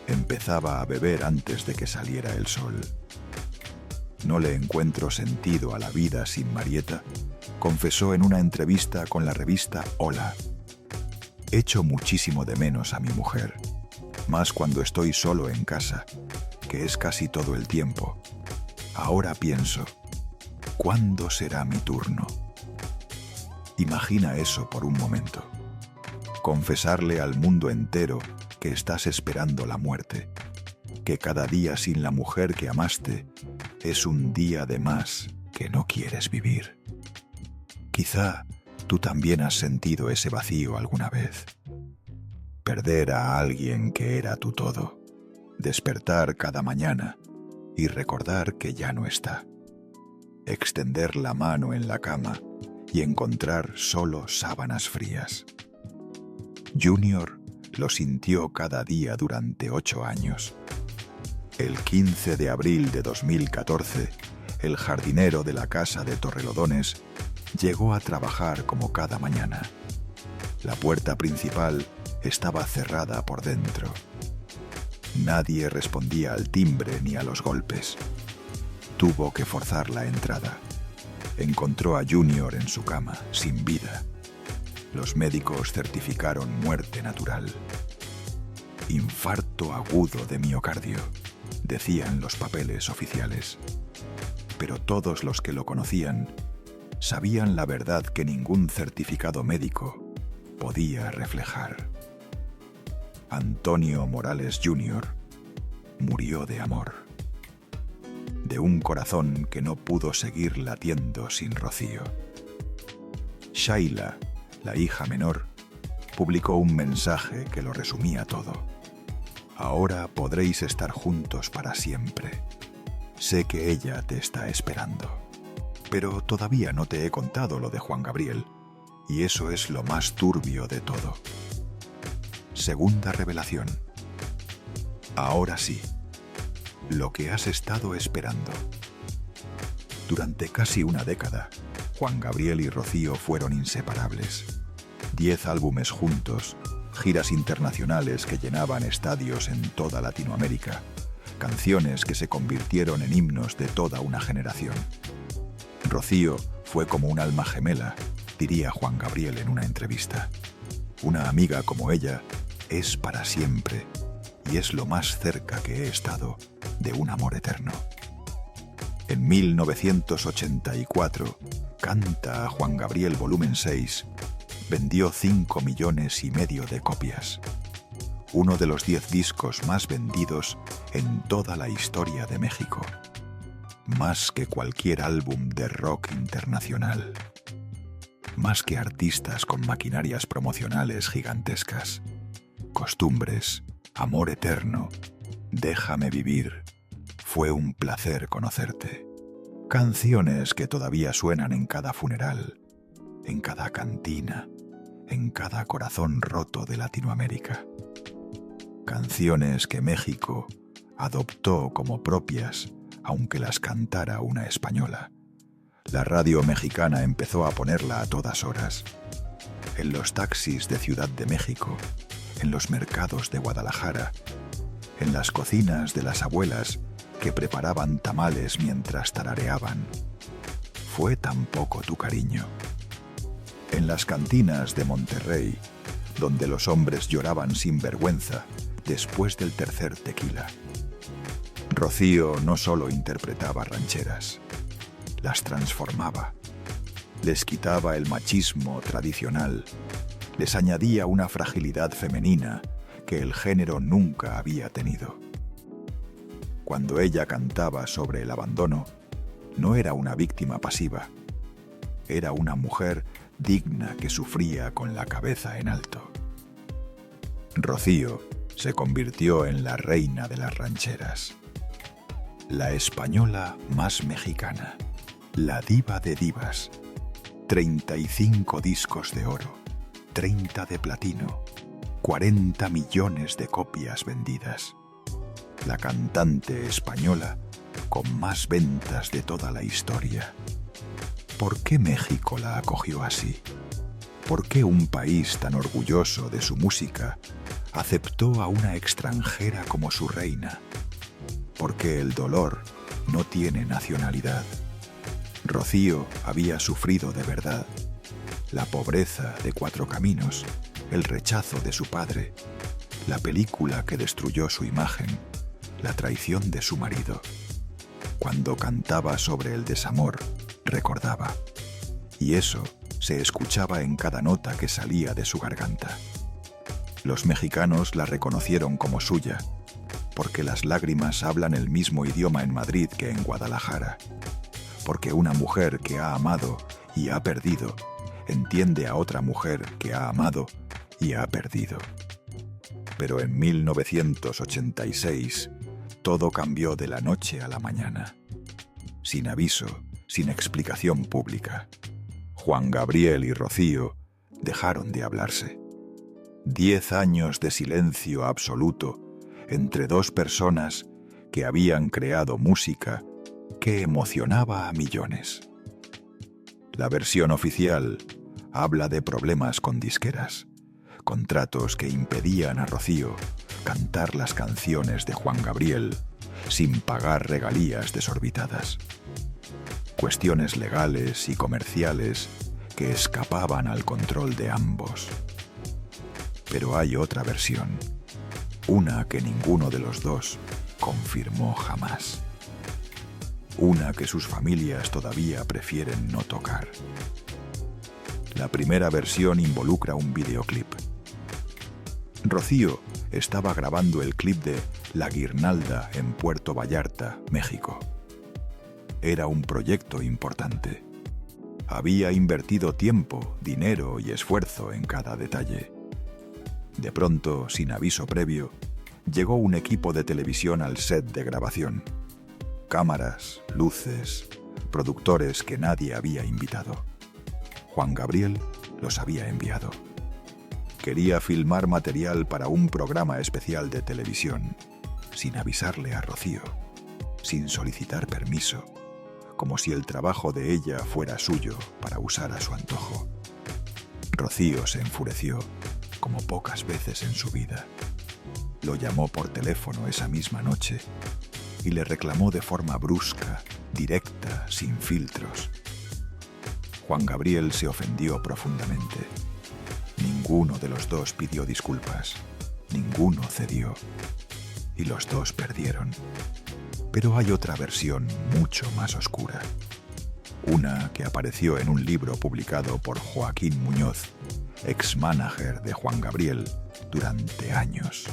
Empezaba a beber antes de que saliera el sol. No le encuentro sentido a la vida sin Marieta, confesó en una entrevista con la revista Hola. Echo muchísimo de menos a mi mujer, más cuando estoy solo en casa, que es casi todo el tiempo. Ahora pienso, ¿cuándo será mi turno? Imagina eso por un momento. Confesarle al mundo entero que estás esperando la muerte, que cada día sin la mujer que amaste es un día de más que no quieres vivir. Quizá tú también has sentido ese vacío alguna vez. Perder a alguien que era tu todo, despertar cada mañana y recordar que ya no está. Extender la mano en la cama y encontrar solo sábanas frías. Junior lo sintió cada día durante 8 años. El 15 de abril de 2014, el jardinero de la casa de Torrelodones llegó a trabajar como cada mañana. La puerta principal estaba cerrada por dentro. Nadie respondía al timbre ni a los golpes. Tuvo que forzar la entrada. Encontró a Junior en su cama, sin vida. Los médicos certificaron muerte natural. Infarto agudo de miocardio, decían los papeles oficiales. Pero todos los que lo conocían sabían la verdad que ningún certificado médico podía reflejar. Antonio Morales Jr. murió de amor, de un corazón que no pudo seguir latiendo sin Rocío. Shaila, la hija menor, publicó un mensaje que lo resumía todo. Ahora podréis estar juntos para siempre. Sé que ella te está esperando. Pero todavía no te he contado lo de Juan Gabriel, y eso es lo más turbio de todo. Segunda revelación. Ahora sí, lo que has estado esperando. Durante casi una década, Juan Gabriel y Rocío fueron inseparables. 10 álbumes juntos, giras internacionales que llenaban estadios en toda Latinoamérica, canciones que se convirtieron en himnos de toda una generación. Rocío fue como un alma gemela, diría Juan Gabriel en una entrevista. Una amiga como ella es para siempre y es lo más cerca que he estado de un amor eterno. En 1984, Canta a Juan Gabriel Volumen 6 vendió 5,5 millones de copias. Uno de los 10 discos más vendidos en toda la historia de México. Más que cualquier álbum de rock internacional. Más que artistas con maquinarias promocionales gigantescas. Costumbres, amor eterno, déjame vivir, fue un placer conocerte. Canciones que todavía suenan en cada funeral, en cada cantina, en cada corazón roto de Latinoamérica. Canciones que México adoptó como propias, aunque las cantara una española. La radio mexicana empezó a ponerla a todas horas. En los taxis de Ciudad de México, en los mercados de Guadalajara, en las cocinas de las abuelas que preparaban tamales mientras tarareaban. Fue tan poco tu cariño. En las cantinas de Monterrey, donde los hombres lloraban sin vergüenza después del tercer tequila. Rocío no solo interpretaba rancheras, las transformaba. Les quitaba el machismo tradicional, les añadía una fragilidad femenina que el género nunca había tenido. Cuando ella cantaba sobre el abandono, no era una víctima pasiva. Era una mujer digna que sufría con la cabeza en alto. Rocío se convirtió en la reina de las rancheras. La española más mexicana, la diva de divas. 35 discos de oro, 30 de platino, 40 millones de copias vendidas. La cantante española con más ventas de toda la historia. ¿Por qué México la acogió así? ¿Por qué un país tan orgulloso de su música aceptó a una extranjera como su reina? Porque el dolor no tiene nacionalidad. Rocío había sufrido de verdad. La pobreza de Cuatro Caminos, el rechazo de su padre, la película que destruyó su imagen, la traición de su marido. Cuando cantaba sobre el desamor, recordaba. Y eso se escuchaba en cada nota que salía de su garganta. Los mexicanos la reconocieron como suya, porque las lágrimas hablan el mismo idioma en Madrid que en Guadalajara. Porque una mujer que ha amado y ha perdido entiende a otra mujer que ha amado y ha perdido. Pero en 1986 todo cambió de la noche a la mañana. Sin aviso, sin explicación pública. Juan Gabriel y Rocío dejaron de hablarse. 10 años de silencio absoluto entre dos personas que habían creado música que emocionaba a millones. La versión oficial habla de problemas con disqueras, contratos que impedían a Rocío cantar las canciones de Juan Gabriel sin pagar regalías desorbitadas. Cuestiones legales y comerciales que escapaban al control de ambos. Pero hay otra versión, una que ninguno de los dos confirmó jamás. Una que sus familias todavía prefieren no tocar. La primera versión involucra un videoclip. Rocío estaba grabando el clip de La Guirnalda en Puerto Vallarta, México. Era un proyecto importante. Había invertido tiempo, dinero y esfuerzo en cada detalle. De pronto, sin aviso previo, llegó un equipo de televisión al set de grabación. Cámaras, luces, productores que nadie había invitado. Juan Gabriel los había enviado. Quería filmar material para un programa especial de televisión, sin avisarle a Rocío, sin solicitar permiso, como si el trabajo de ella fuera suyo para usar a su antojo. Rocío se enfureció, como pocas veces en su vida. Lo llamó por teléfono esa misma noche y le reclamó de forma brusca, directa, sin filtros. Juan Gabriel se ofendió profundamente. Ninguno de los dos pidió disculpas, ninguno cedió, y los dos perdieron. Pero hay otra versión mucho más oscura. Una que apareció en un libro publicado por Joaquín Muñoz, ex-mánager de Juan Gabriel, durante años.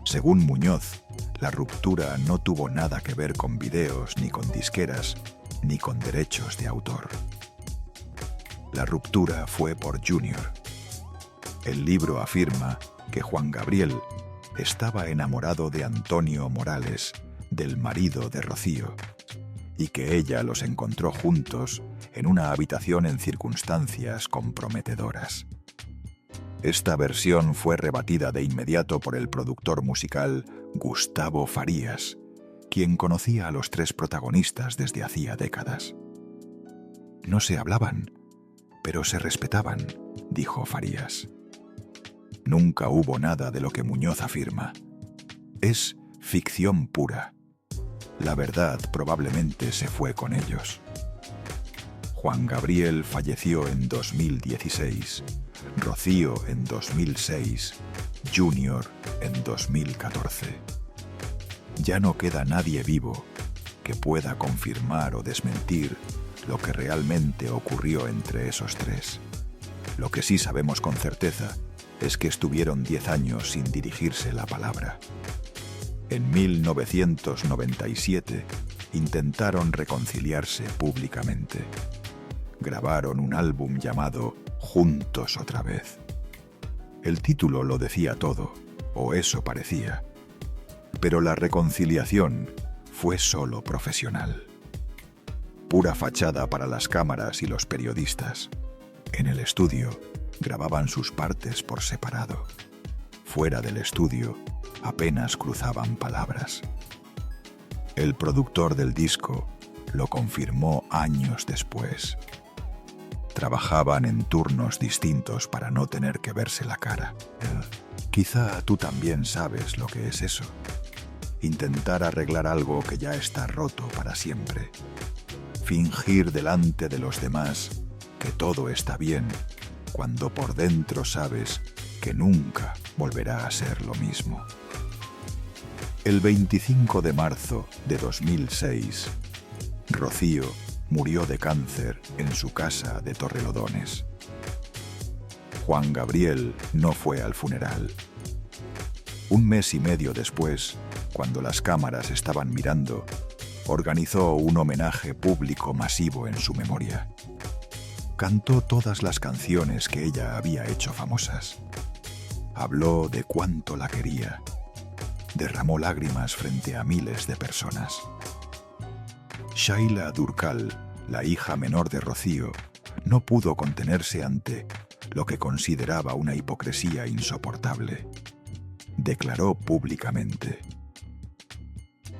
Según Muñoz, la ruptura no tuvo nada que ver con videos, ni con disqueras, ni con derechos de autor. La ruptura fue por Junior. El libro afirma que Juan Gabriel estaba enamorado de Antonio Morales, del marido de Rocío, y que ella los encontró juntos en una habitación en circunstancias comprometedoras. Esta versión fue rebatida de inmediato por el productor musical Gustavo Farías, quien conocía a los tres protagonistas desde hacía décadas. No se hablaban, pero se respetaban, dijo Farías. Nunca hubo nada de lo que Muñoz afirma. Es ficción pura. La verdad probablemente se fue con ellos. Juan Gabriel falleció en 2016, Rocío en 2006, Junior en 2014. Ya no queda nadie vivo que pueda confirmar o desmentir lo que realmente ocurrió entre esos tres. Lo que sí sabemos con certeza es que estuvieron 10 años sin dirigirse la palabra. En 1997 intentaron reconciliarse públicamente. Grabaron un álbum llamado Juntos otra vez. El título lo decía todo, o eso parecía. Pero la reconciliación fue solo profesional. Pura fachada para las cámaras y los periodistas. En el estudio grababan sus partes por separado. Fuera del estudio apenas cruzaban palabras. El productor del disco lo confirmó años después. Trabajaban en turnos distintos para no tener que verse la cara. Quizá tú también sabes lo que es eso. Intentar arreglar algo que ya está roto para siempre. Fingir delante de los demás que todo está bien, cuando por dentro sabes que nunca volverá a ser lo mismo. El 25 de marzo de 2006, Rocío murió de cáncer en su casa de Torrelodones. Juan Gabriel no fue al funeral. Un mes y medio después, cuando las cámaras estaban mirando, organizó un homenaje público masivo en su memoria. Cantó todas las canciones que ella había hecho famosas. Habló de cuánto la quería. Derramó lágrimas frente a miles de personas. Shaila Durkal, la hija menor de Rocío, no pudo contenerse ante lo que consideraba una hipocresía insoportable. Declaró públicamente: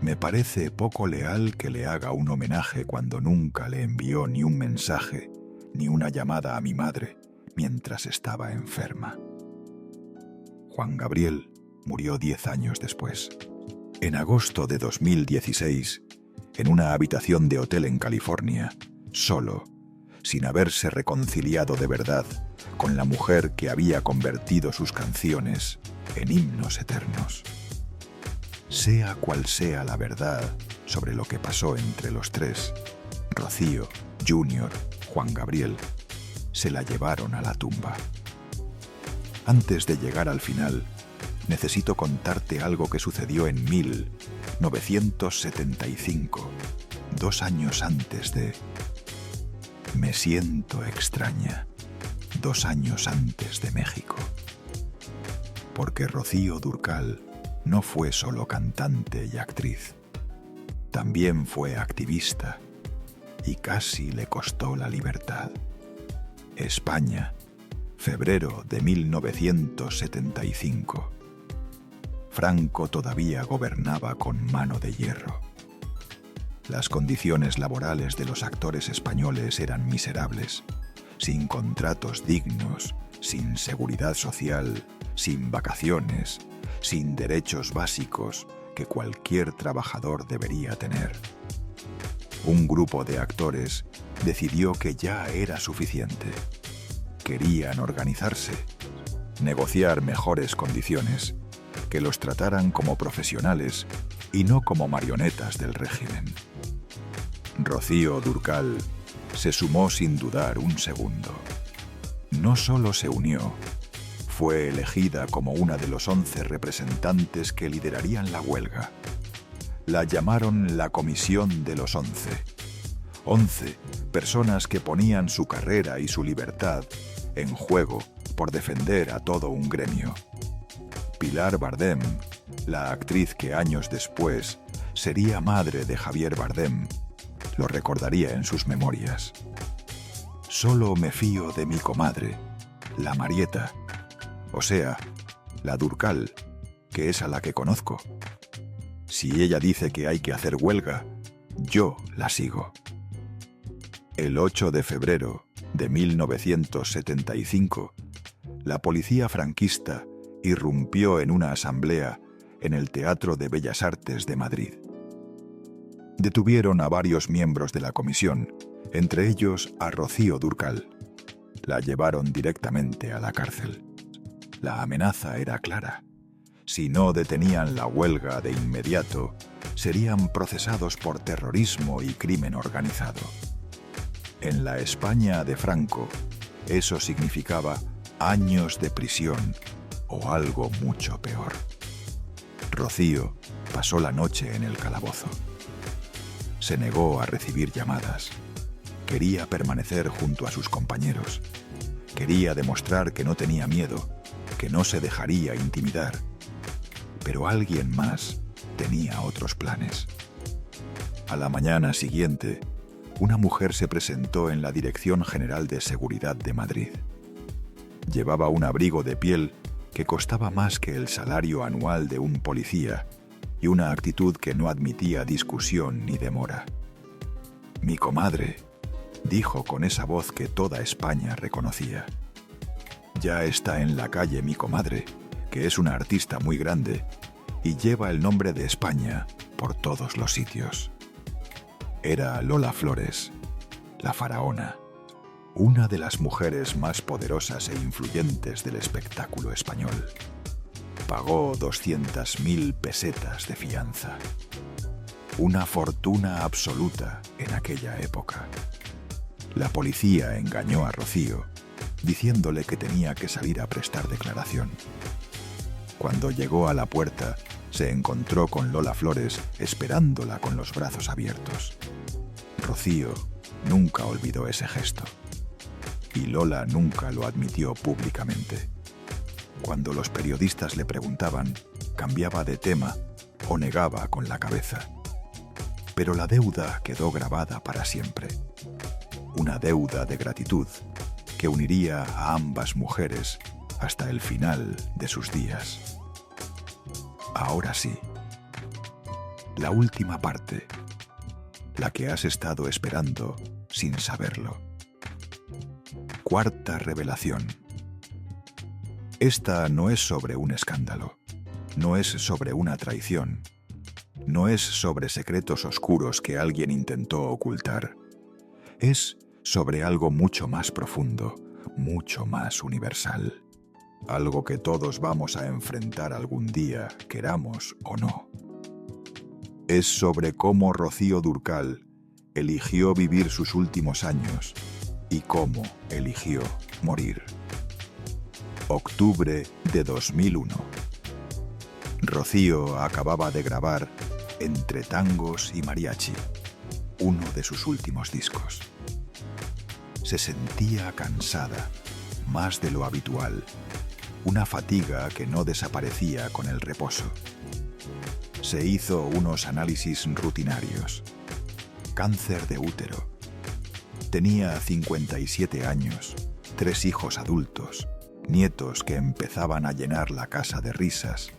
«Me parece poco leal que le haga un homenaje cuando nunca le envió ni un mensaje ni una llamada a mi madre mientras estaba enferma». Juan Gabriel murió 10 años después. En agosto de 2016, en una habitación de hotel en California, solo, sin haberse reconciliado de verdad con la mujer que había convertido sus canciones en himnos eternos. Sea cual sea la verdad sobre lo que pasó entre los tres, Rocío, Junior, Juan Gabriel, se la llevaron a la tumba. Antes de llegar al final, necesito contarte algo que sucedió en 1975, 2 años antes de... Me siento extraña, 2 años antes de México. Porque Rocío Durkal no fue solo cantante y actriz, también fue activista y casi le costó la libertad. España, febrero de 1975. Franco todavía gobernaba con mano de hierro. Las condiciones laborales de los actores españoles eran miserables, sin contratos dignos, sin seguridad social, sin vacaciones, sin derechos básicos que cualquier trabajador debería tener. Un grupo de actores decidió que ya era suficiente. Querían organizarse, negociar mejores condiciones, que los trataran como profesionales y no como marionetas del régimen. Rocío Durkal se sumó sin dudar un segundo. No solo se unió, fue elegida como una de los 11 representantes que liderarían la huelga. La llamaron la Comisión de los 11. 11 personas que ponían su carrera y su libertad en juego por defender a todo un gremio. Pilar Bardem, la actriz que años después sería madre de Javier Bardem, lo recordaría en sus memorias. Solo me fío de mi comadre, la Marieta, o sea, la Durkal, que es a la que conozco. Si ella dice que hay que hacer huelga, yo la sigo. El 8 de febrero de 1975, la policía franquista irrumpió en una asamblea en el Teatro de Bellas Artes de Madrid. Detuvieron a varios miembros de la comisión, entre ellos a Rocío Durkal. La llevaron directamente a la cárcel. La amenaza era clara. Si no detenían la huelga de inmediato, serían procesados por terrorismo y crimen organizado. En la España de Franco, eso significaba años de prisión o algo mucho peor. Rocío pasó la noche en el calabozo. Se negó a recibir llamadas. Quería permanecer junto a sus compañeros. Quería demostrar que no tenía miedo, que no se dejaría intimidar. Pero alguien más tenía otros planes. A la mañana siguiente, una mujer se presentó en la Dirección General de Seguridad de Madrid. Llevaba un abrigo de piel que costaba más que el salario anual de un policía y una actitud que no admitía discusión ni demora. «Mi comadre», dijo con esa voz que toda España reconocía. «Ya está en la calle mi comadre, que es una artista muy grande y lleva el nombre de España por todos los sitios». Era Lola Flores, la faraona, una de las mujeres más poderosas e influyentes del espectáculo español. Pagó 200.000 pesetas de fianza. Una fortuna absoluta en aquella época. La policía engañó a Rocío, diciéndole que tenía que salir a prestar declaración. Cuando llegó a la puerta, se encontró con Lola Flores esperándola con los brazos abiertos. Rocío nunca olvidó ese gesto. Y Lola nunca lo admitió públicamente. Cuando los periodistas le preguntaban, cambiaba de tema o negaba con la cabeza. Pero la deuda quedó grabada para siempre. Una deuda de gratitud que uniría a ambas mujeres hasta el final de sus días. Ahora sí, la última parte, la que has estado esperando sin saberlo. Cuarta revelación. Esta no es sobre un escándalo, no es sobre una traición, no es sobre secretos oscuros que alguien intentó ocultar. Es sobre algo mucho más profundo, mucho más universal. Algo que todos vamos a enfrentar algún día, queramos o no. Es sobre cómo Rocío Dúrcal eligió vivir sus últimos años y cómo eligió morir. Octubre de 2001. Rocío acababa de grabar Entre tangos y mariachi, uno de sus últimos discos. Se sentía cansada, más de lo habitual, una fatiga que no desaparecía con el reposo. Se hizo unos análisis rutinarios. Cáncer de útero. Tenía 57 años, 3 hijos adultos, nietos que empezaban a llenar la casa de risas,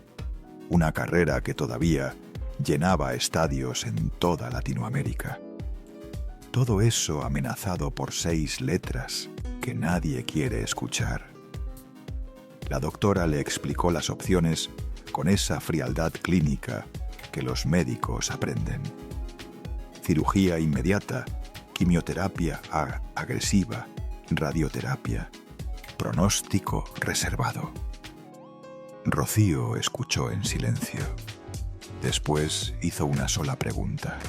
una carrera que todavía llenaba estadios en toda Latinoamérica. Todo eso amenazado por 6 letras que nadie quiere escuchar. La doctora le explicó las opciones con esa frialdad clínica que los médicos aprenden. Cirugía inmediata, quimioterapia agresiva, radioterapia, pronóstico reservado. Rocío escuchó en silencio. Después hizo una sola pregunta.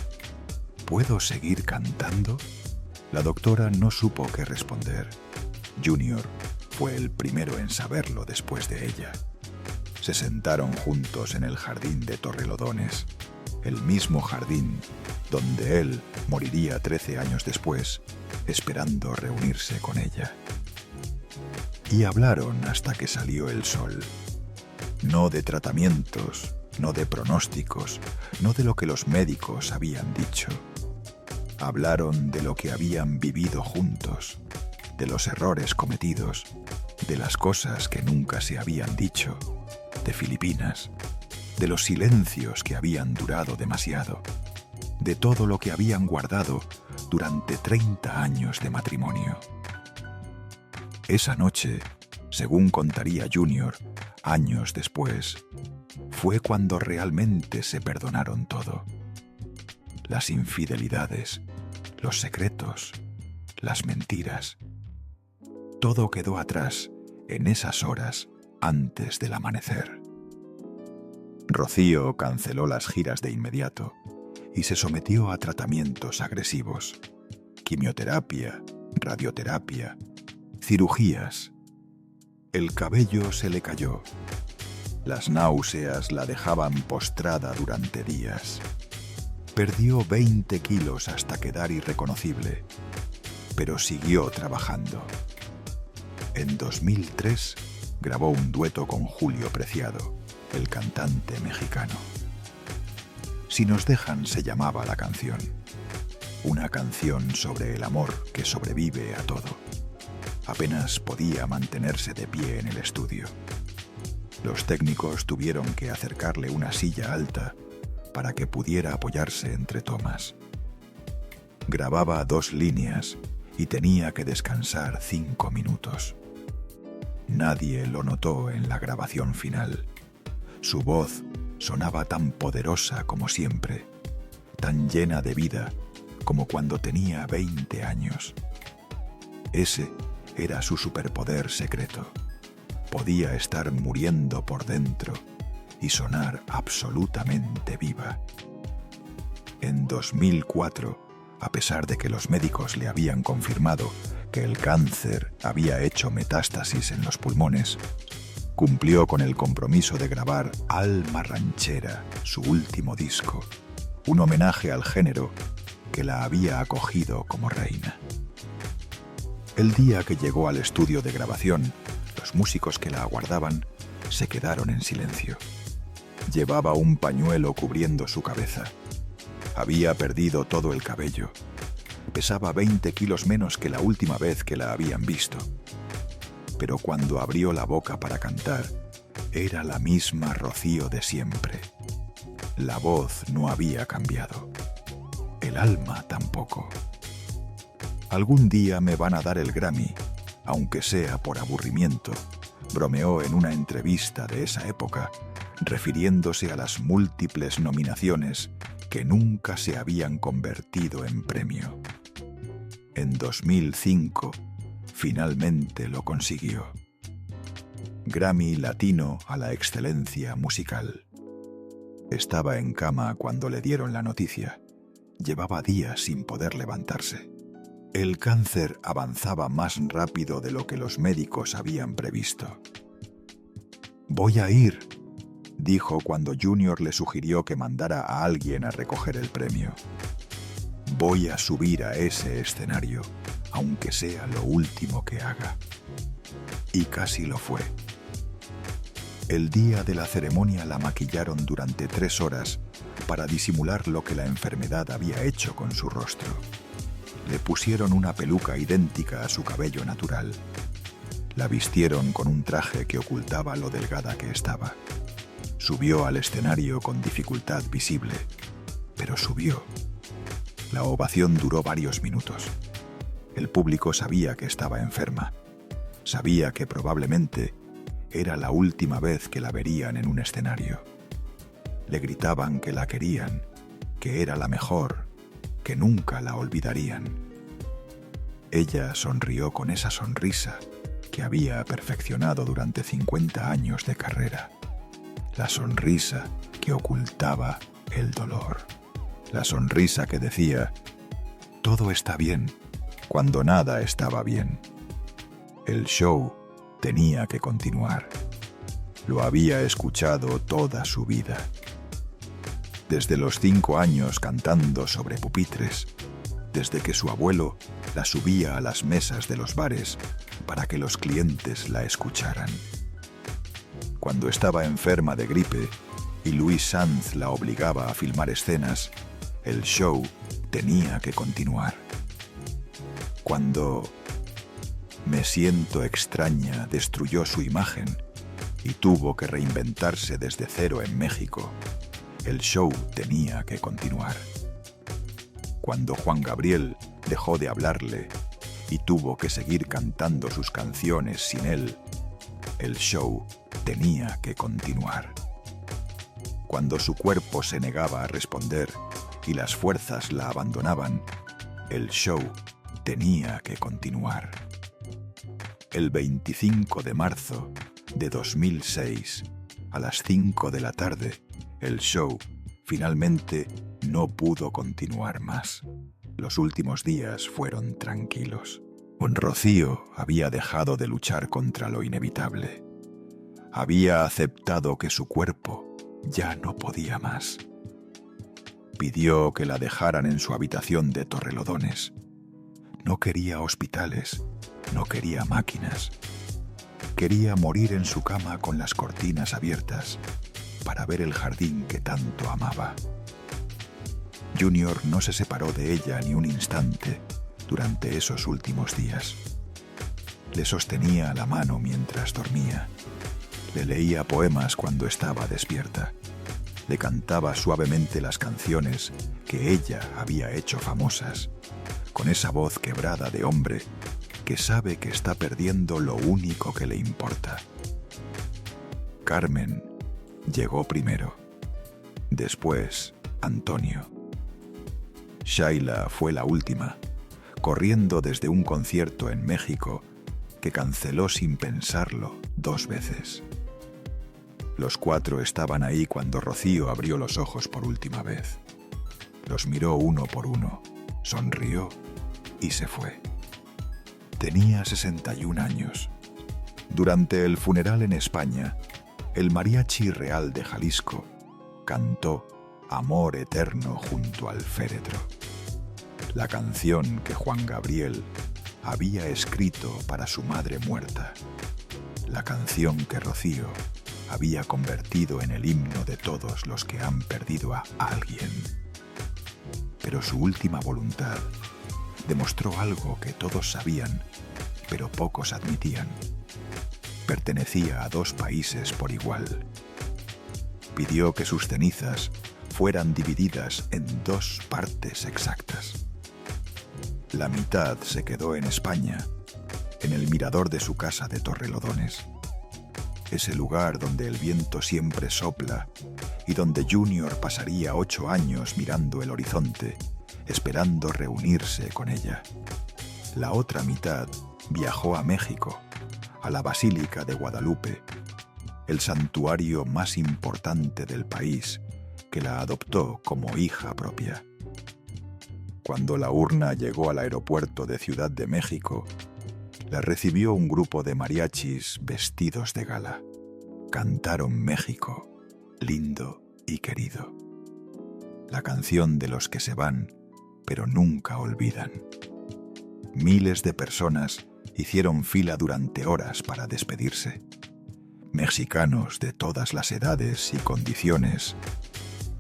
¿Puedo seguir cantando? La doctora no supo qué responder. Junior fue el primero en saberlo después de ella. Se sentaron juntos en el jardín de Torrelodones, el mismo jardín donde él moriría 13 años después, esperando reunirse con ella. Y hablaron hasta que salió el sol. No de tratamientos, no de pronósticos, no de lo que los médicos habían dicho. Hablaron de lo que habían vivido juntos, de los errores cometidos, de las cosas que nunca se habían dicho, de Filipinas, de los silencios que habían durado demasiado, de todo lo que habían guardado durante 30 años de matrimonio. Esa noche, según contaría Junior, años después, fue cuando realmente se perdonaron todo. Las infidelidades, los secretos, las mentiras. Todo quedó atrás en esas horas antes del amanecer. Rocío canceló las giras de inmediato y se sometió a tratamientos agresivos, quimioterapia, radioterapia, cirugías. El cabello se le cayó. Las náuseas la dejaban postrada durante días. Perdió 20 kilos hasta quedar irreconocible, pero siguió trabajando. En 2003 grabó un dueto con Julio Preciado, el cantante mexicano. Si nos dejan se llamaba la canción. Una canción sobre el amor que sobrevive a todo. Apenas podía mantenerse de pie en el estudio. Los técnicos tuvieron que acercarle una silla alta para que pudiera apoyarse entre tomas. Grababa 2 líneas y tenía que descansar 5 minutos. Nadie lo notó en la grabación final. Su voz sonaba tan poderosa como siempre, tan llena de vida como cuando tenía 20 años. Ese era su superpoder secreto. Podía estar muriendo por dentro y sonar absolutamente viva. En 2004, a pesar de que los médicos le habían confirmado que el cáncer había hecho metástasis en los pulmones, cumplió con el compromiso de grabar Alma Ranchera, su último disco, un homenaje al género que la había acogido como reina. El día que llegó al estudio de grabación, los músicos que la aguardaban se quedaron en silencio. Llevaba un pañuelo cubriendo su cabeza. Había perdido todo el cabello. Pesaba 20 kilos menos que la última vez que la habían visto. Pero cuando abrió la boca para cantar, era la misma Rocío de siempre. La voz no había cambiado. El alma tampoco. Algún día me van a dar el Grammy, aunque sea por aburrimiento, bromeó en una entrevista de esa época, refiriéndose a las múltiples nominaciones que nunca se habían convertido en premio. En 2005, finalmente lo consiguió. Grammy Latino a la excelencia musical. Estaba en cama cuando le dieron la noticia. Llevaba días sin poder levantarse. El cáncer avanzaba más rápido de lo que los médicos habían previsto. «Voy a ir», dijo cuando Junior le sugirió que mandara a alguien a recoger el premio. «Voy a subir a ese escenario, aunque sea lo último que haga». Y casi lo fue. El día de la ceremonia la maquillaron durante 3 horas para disimular lo que la enfermedad había hecho con su rostro. Le pusieron una peluca idéntica a su cabello natural. La vistieron con un traje que ocultaba lo delgada que estaba. Subió al escenario con dificultad visible, pero subió. La ovación duró varios minutos. El público sabía que estaba enferma. Sabía que probablemente era la última vez que la verían en un escenario. Le gritaban que la querían, que era la mejor, que nunca la olvidarían. Ella sonrió con esa sonrisa que había perfeccionado durante 50 años de carrera. La sonrisa que ocultaba el dolor. La sonrisa que decía, todo está bien, cuando nada estaba bien. El show tenía que continuar. Lo había escuchado toda su vida. Desde los 5 años cantando sobre pupitres, desde que su abuelo la subía a las mesas de los bares para que los clientes la escucharan. Cuando estaba enferma de gripe y Luis Sanz la obligaba a filmar escenas, el show tenía que continuar. Cuando Me siento extraña destruyó su imagen y tuvo que reinventarse desde cero en México, el show tenía que continuar. Cuando Juan Gabriel dejó de hablarle y tuvo que seguir cantando sus canciones sin él, el show tenía que continuar. Cuando su cuerpo se negaba a responder y las fuerzas la abandonaban, el show tenía que continuar. El 25 de marzo de 2006, a las 5 de la tarde, el show finalmente no pudo continuar más. Los últimos días fueron tranquilos. Rocío había dejado de luchar contra lo inevitable. Había aceptado que su cuerpo ya no podía más. Pidió que la dejaran en su habitación de Torrelodones. No quería hospitales, no quería máquinas. Quería morir en su cama con las cortinas abiertas para ver el jardín que tanto amaba. Junior no se separó de ella ni un instante durante esos últimos días. Le sostenía la mano mientras dormía. Le leía poemas cuando estaba despierta. Le cantaba suavemente las canciones que ella había hecho famosas, con esa voz quebrada de hombre que sabe que está perdiendo lo único que le importa. Carmen llegó primero. Después, Antonio. Shaila fue la última, corriendo desde un concierto en México que canceló sin pensarlo 2 veces. Los 4 estaban ahí cuando Rocío abrió los ojos por última vez. Los miró uno por uno, sonrió y se fue. Tenía 61 años. Durante el funeral en España, el Mariachi Real de Jalisco cantó Amor Eterno junto al féretro, la canción que Juan Gabriel había escrito para su madre muerta, la canción que Rocío había convertido en el himno de todos los que han perdido a alguien. Pero su última voluntad demostró algo que todos sabían, pero pocos admitían. Pertenecía a 2 países por igual. Pidió que sus cenizas fueran divididas en 2 partes exactas. La mitad se quedó en España, en el mirador de su casa de Torrelodones. Ese lugar donde el viento siempre sopla y donde Junior pasaría 8 años mirando el horizonte, esperando reunirse con ella. La otra mitad viajó a México, a la Basílica de Guadalupe, el santuario más importante del país, que la adoptó como hija propia. Cuando la urna llegó al aeropuerto de Ciudad de México, la recibió un grupo de mariachis vestidos de gala. Cantaron México, lindo y querido. La canción de los que se van, pero nunca olvidan. Miles de personas hicieron fila durante horas para despedirse. Mexicanos de todas las edades y condiciones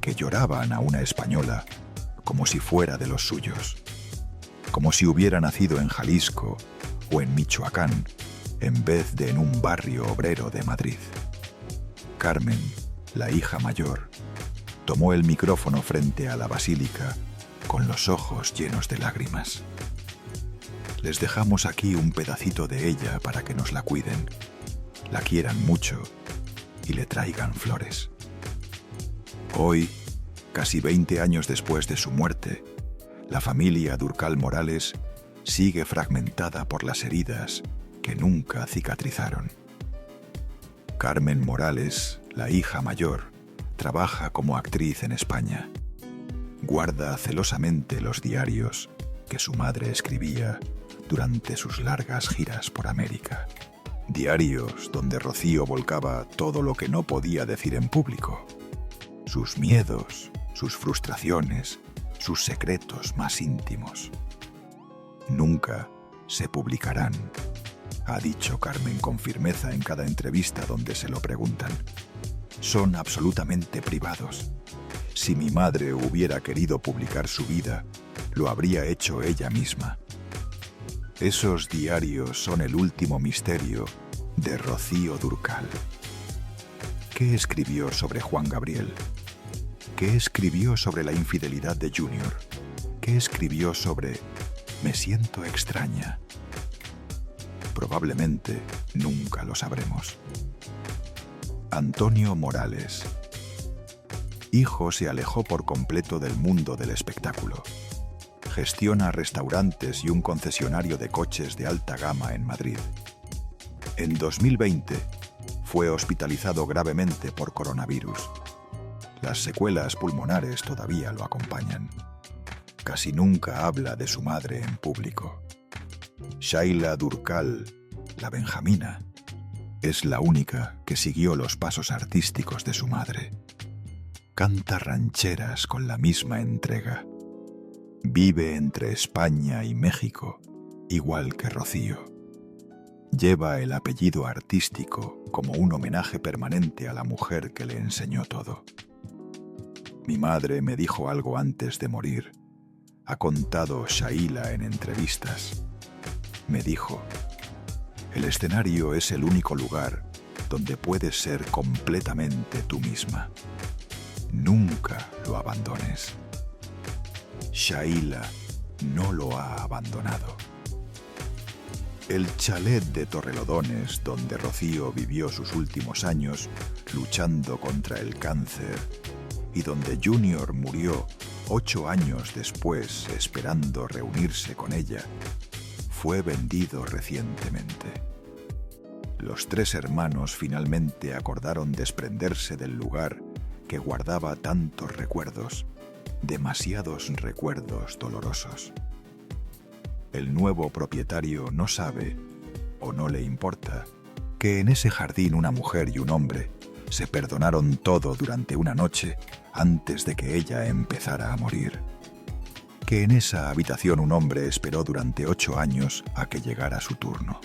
que lloraban a una española como si fuera de los suyos, como si hubiera nacido en Jalisco o en Michoacán, en vez de en un barrio obrero de Madrid. Carmen, la hija mayor, tomó el micrófono frente a la basílica con los ojos llenos de lágrimas. Les dejamos aquí un pedacito de ella para que nos la cuiden, la quieran mucho y le traigan flores. Hoy, casi 20 años después de su muerte, la familia Durcal Morales sigue fragmentada por las heridas que nunca cicatrizaron. Carmen Morales, la hija mayor, trabaja como actriz en España. Guarda celosamente los diarios que su madre escribía durante sus largas giras por América. Diarios donde Rocío volcaba todo lo que no podía decir en público. Sus miedos, sus frustraciones, sus secretos más íntimos. Nunca se publicarán, ha dicho Carmen con firmeza en cada entrevista donde se lo preguntan. Son absolutamente privados. Si mi madre hubiera querido publicar su vida, lo habría hecho ella misma. Esos diarios son el último misterio de Rocío Durcal. ¿Qué escribió sobre Juan Gabriel? ¿Qué escribió sobre la infidelidad de Junior? ¿Qué escribió sobre Me siento extraña? Probablemente nunca lo sabremos. Antonio Morales. Hijo se alejó por completo del mundo del espectáculo. Gestiona restaurantes y un concesionario de coches de alta gama en Madrid. En 2020 fue hospitalizado gravemente por coronavirus. Las secuelas pulmonares todavía lo acompañan. Casi nunca habla de su madre en público. Shaila Durcal, la Benjamina, Es la única que siguió los pasos artísticos de su madre. Canta rancheras con la misma entrega. Vive entre España y México, igual que Rocío. Lleva el apellido artístico como un homenaje permanente a la mujer que le enseñó todo. Mi madre me dijo algo antes de morir. Ha contado Shaila en entrevistas. Me dijo: el escenario es el único lugar donde puedes ser completamente tú misma. Nunca lo abandones. Shaila no lo ha abandonado. El chalet de Torrelodones, donde Rocío vivió sus últimos años luchando contra el cáncer y donde Junior murió 8 años después esperando reunirse con ella, fue vendido recientemente. Los 3 hermanos finalmente acordaron desprenderse del lugar que guardaba tantos recuerdos, demasiados recuerdos dolorosos. El nuevo propietario no sabe, o no le importa, que en ese jardín una mujer y un hombre se perdonaron todo durante una noche antes de que ella empezara a morir. Que en esa habitación un hombre esperó durante 8 años a que llegara su turno.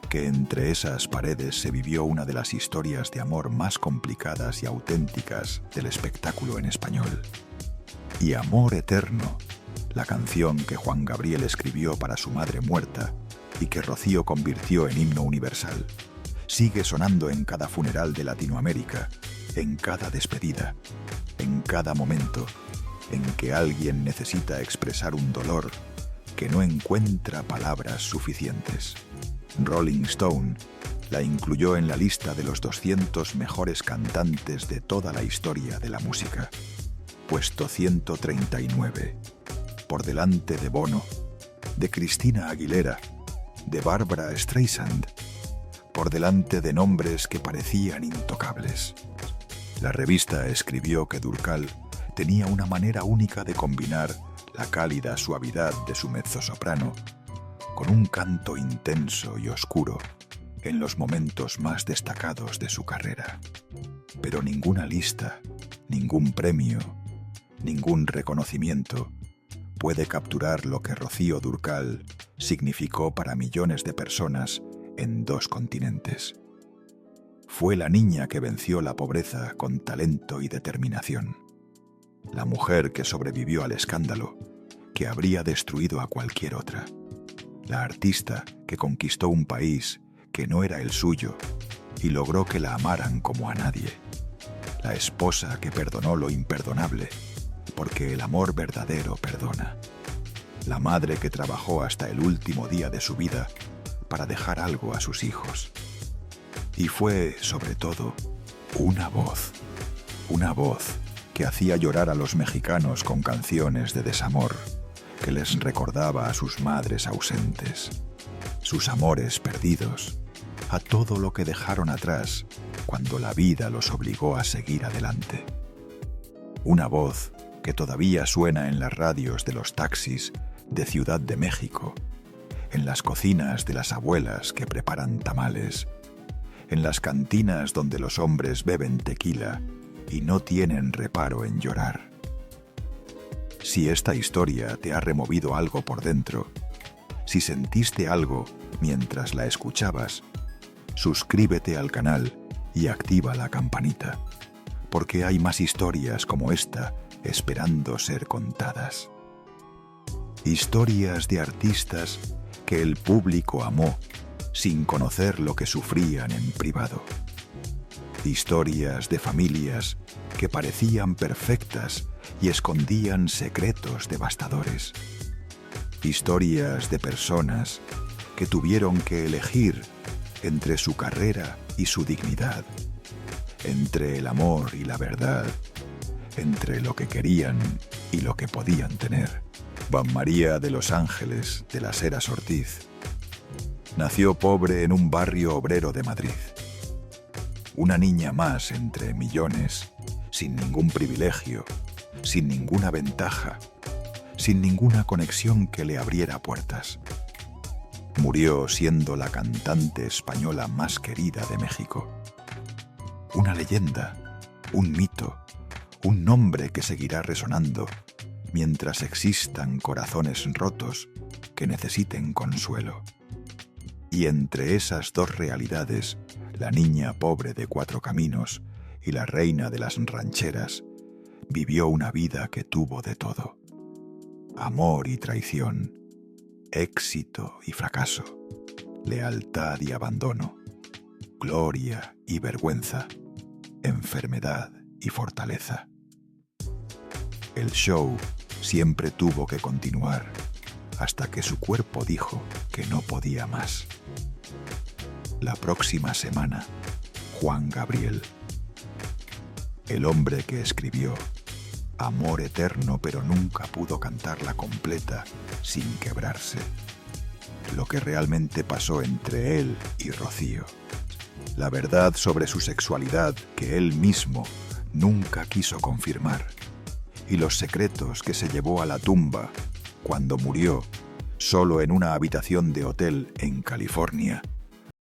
Que entre esas paredes se vivió una de las historias de amor más complicadas y auténticas del espectáculo en español. Y Amor Eterno, la canción que Juan Gabriel escribió para su madre muerta y que Rocío convirtió en himno universal, sigue sonando en cada funeral de Latinoamérica, en cada despedida, en cada momento en que alguien necesita expresar un dolor que no encuentra palabras suficientes. Rolling Stone la incluyó en la lista de los 200 mejores cantantes de toda la historia de la música. Puesto 139, por delante de Bono, de Christina Aguilera, de Barbra Streisand, por delante de nombres que parecían intocables. La revista escribió que Durcal tenía una manera única de combinar la cálida suavidad de su mezzosoprano con un canto intenso y oscuro en los momentos más destacados de su carrera. Pero ninguna lista, ningún premio, ningún reconocimiento puede capturar lo que Rocío Durcal significó para millones de personas en 2 continentes. Fue la niña que venció la pobreza con talento y determinación. La mujer que sobrevivió al escándalo, que habría destruido a cualquier otra. La artista que conquistó un país que no era el suyo y logró que la amaran como a nadie. La esposa que perdonó lo imperdonable, porque el amor verdadero perdona. La madre que trabajó hasta el último día de su vida para dejar algo a sus hijos. Y fue, sobre todo, una voz que hacía llorar a los mexicanos con canciones de desamor, que les recordaba a sus madres ausentes, sus amores perdidos, a todo lo que dejaron atrás cuando la vida los obligó a seguir adelante. Una voz que todavía suena en las radios de los taxis de Ciudad de México, en las cocinas de las abuelas que preparan tamales, en las cantinas donde los hombres beben tequila y no tienen reparo en llorar. Si esta historia te ha removido algo por dentro, si sentiste algo mientras la escuchabas, suscríbete al canal y activa la campanita, porque hay más historias como esta esperando ser contadas. Historias de artistas que el público amó sin conocer lo que sufrían en privado. Historias de familias que parecían perfectas y escondían secretos devastadores. Historias de personas que tuvieron que elegir entre su carrera y su dignidad, entre el amor y la verdad, entre lo que querían y lo que podían tener. Juan María de los Ángeles de las Heras Ortiz nació pobre en un barrio obrero de Madrid. Una niña más entre millones, sin ningún privilegio, sin ninguna ventaja, sin ninguna conexión que le abriera puertas. Murió siendo la cantante española más querida de México. Una leyenda, un mito, un nombre que seguirá resonando mientras existan corazones rotos que necesiten consuelo. Y entre esas dos realidades, la niña pobre de Cuatro Caminos y la reina de las rancheras, vivió una vida que tuvo de todo: amor y traición, éxito y fracaso, lealtad y abandono, gloria y vergüenza, enfermedad y fortaleza. El show siempre tuvo que continuar hasta que su cuerpo dijo que no podía más. La próxima semana, Juan Gabriel, el hombre que escribió Amor Eterno pero nunca pudo cantarla completa sin quebrarse. Lo que realmente pasó entre él y Rocío. La verdad sobre su sexualidad que él mismo nunca quiso confirmar. Y los secretos que se llevó a la tumba cuando murió solo en una habitación de hotel en California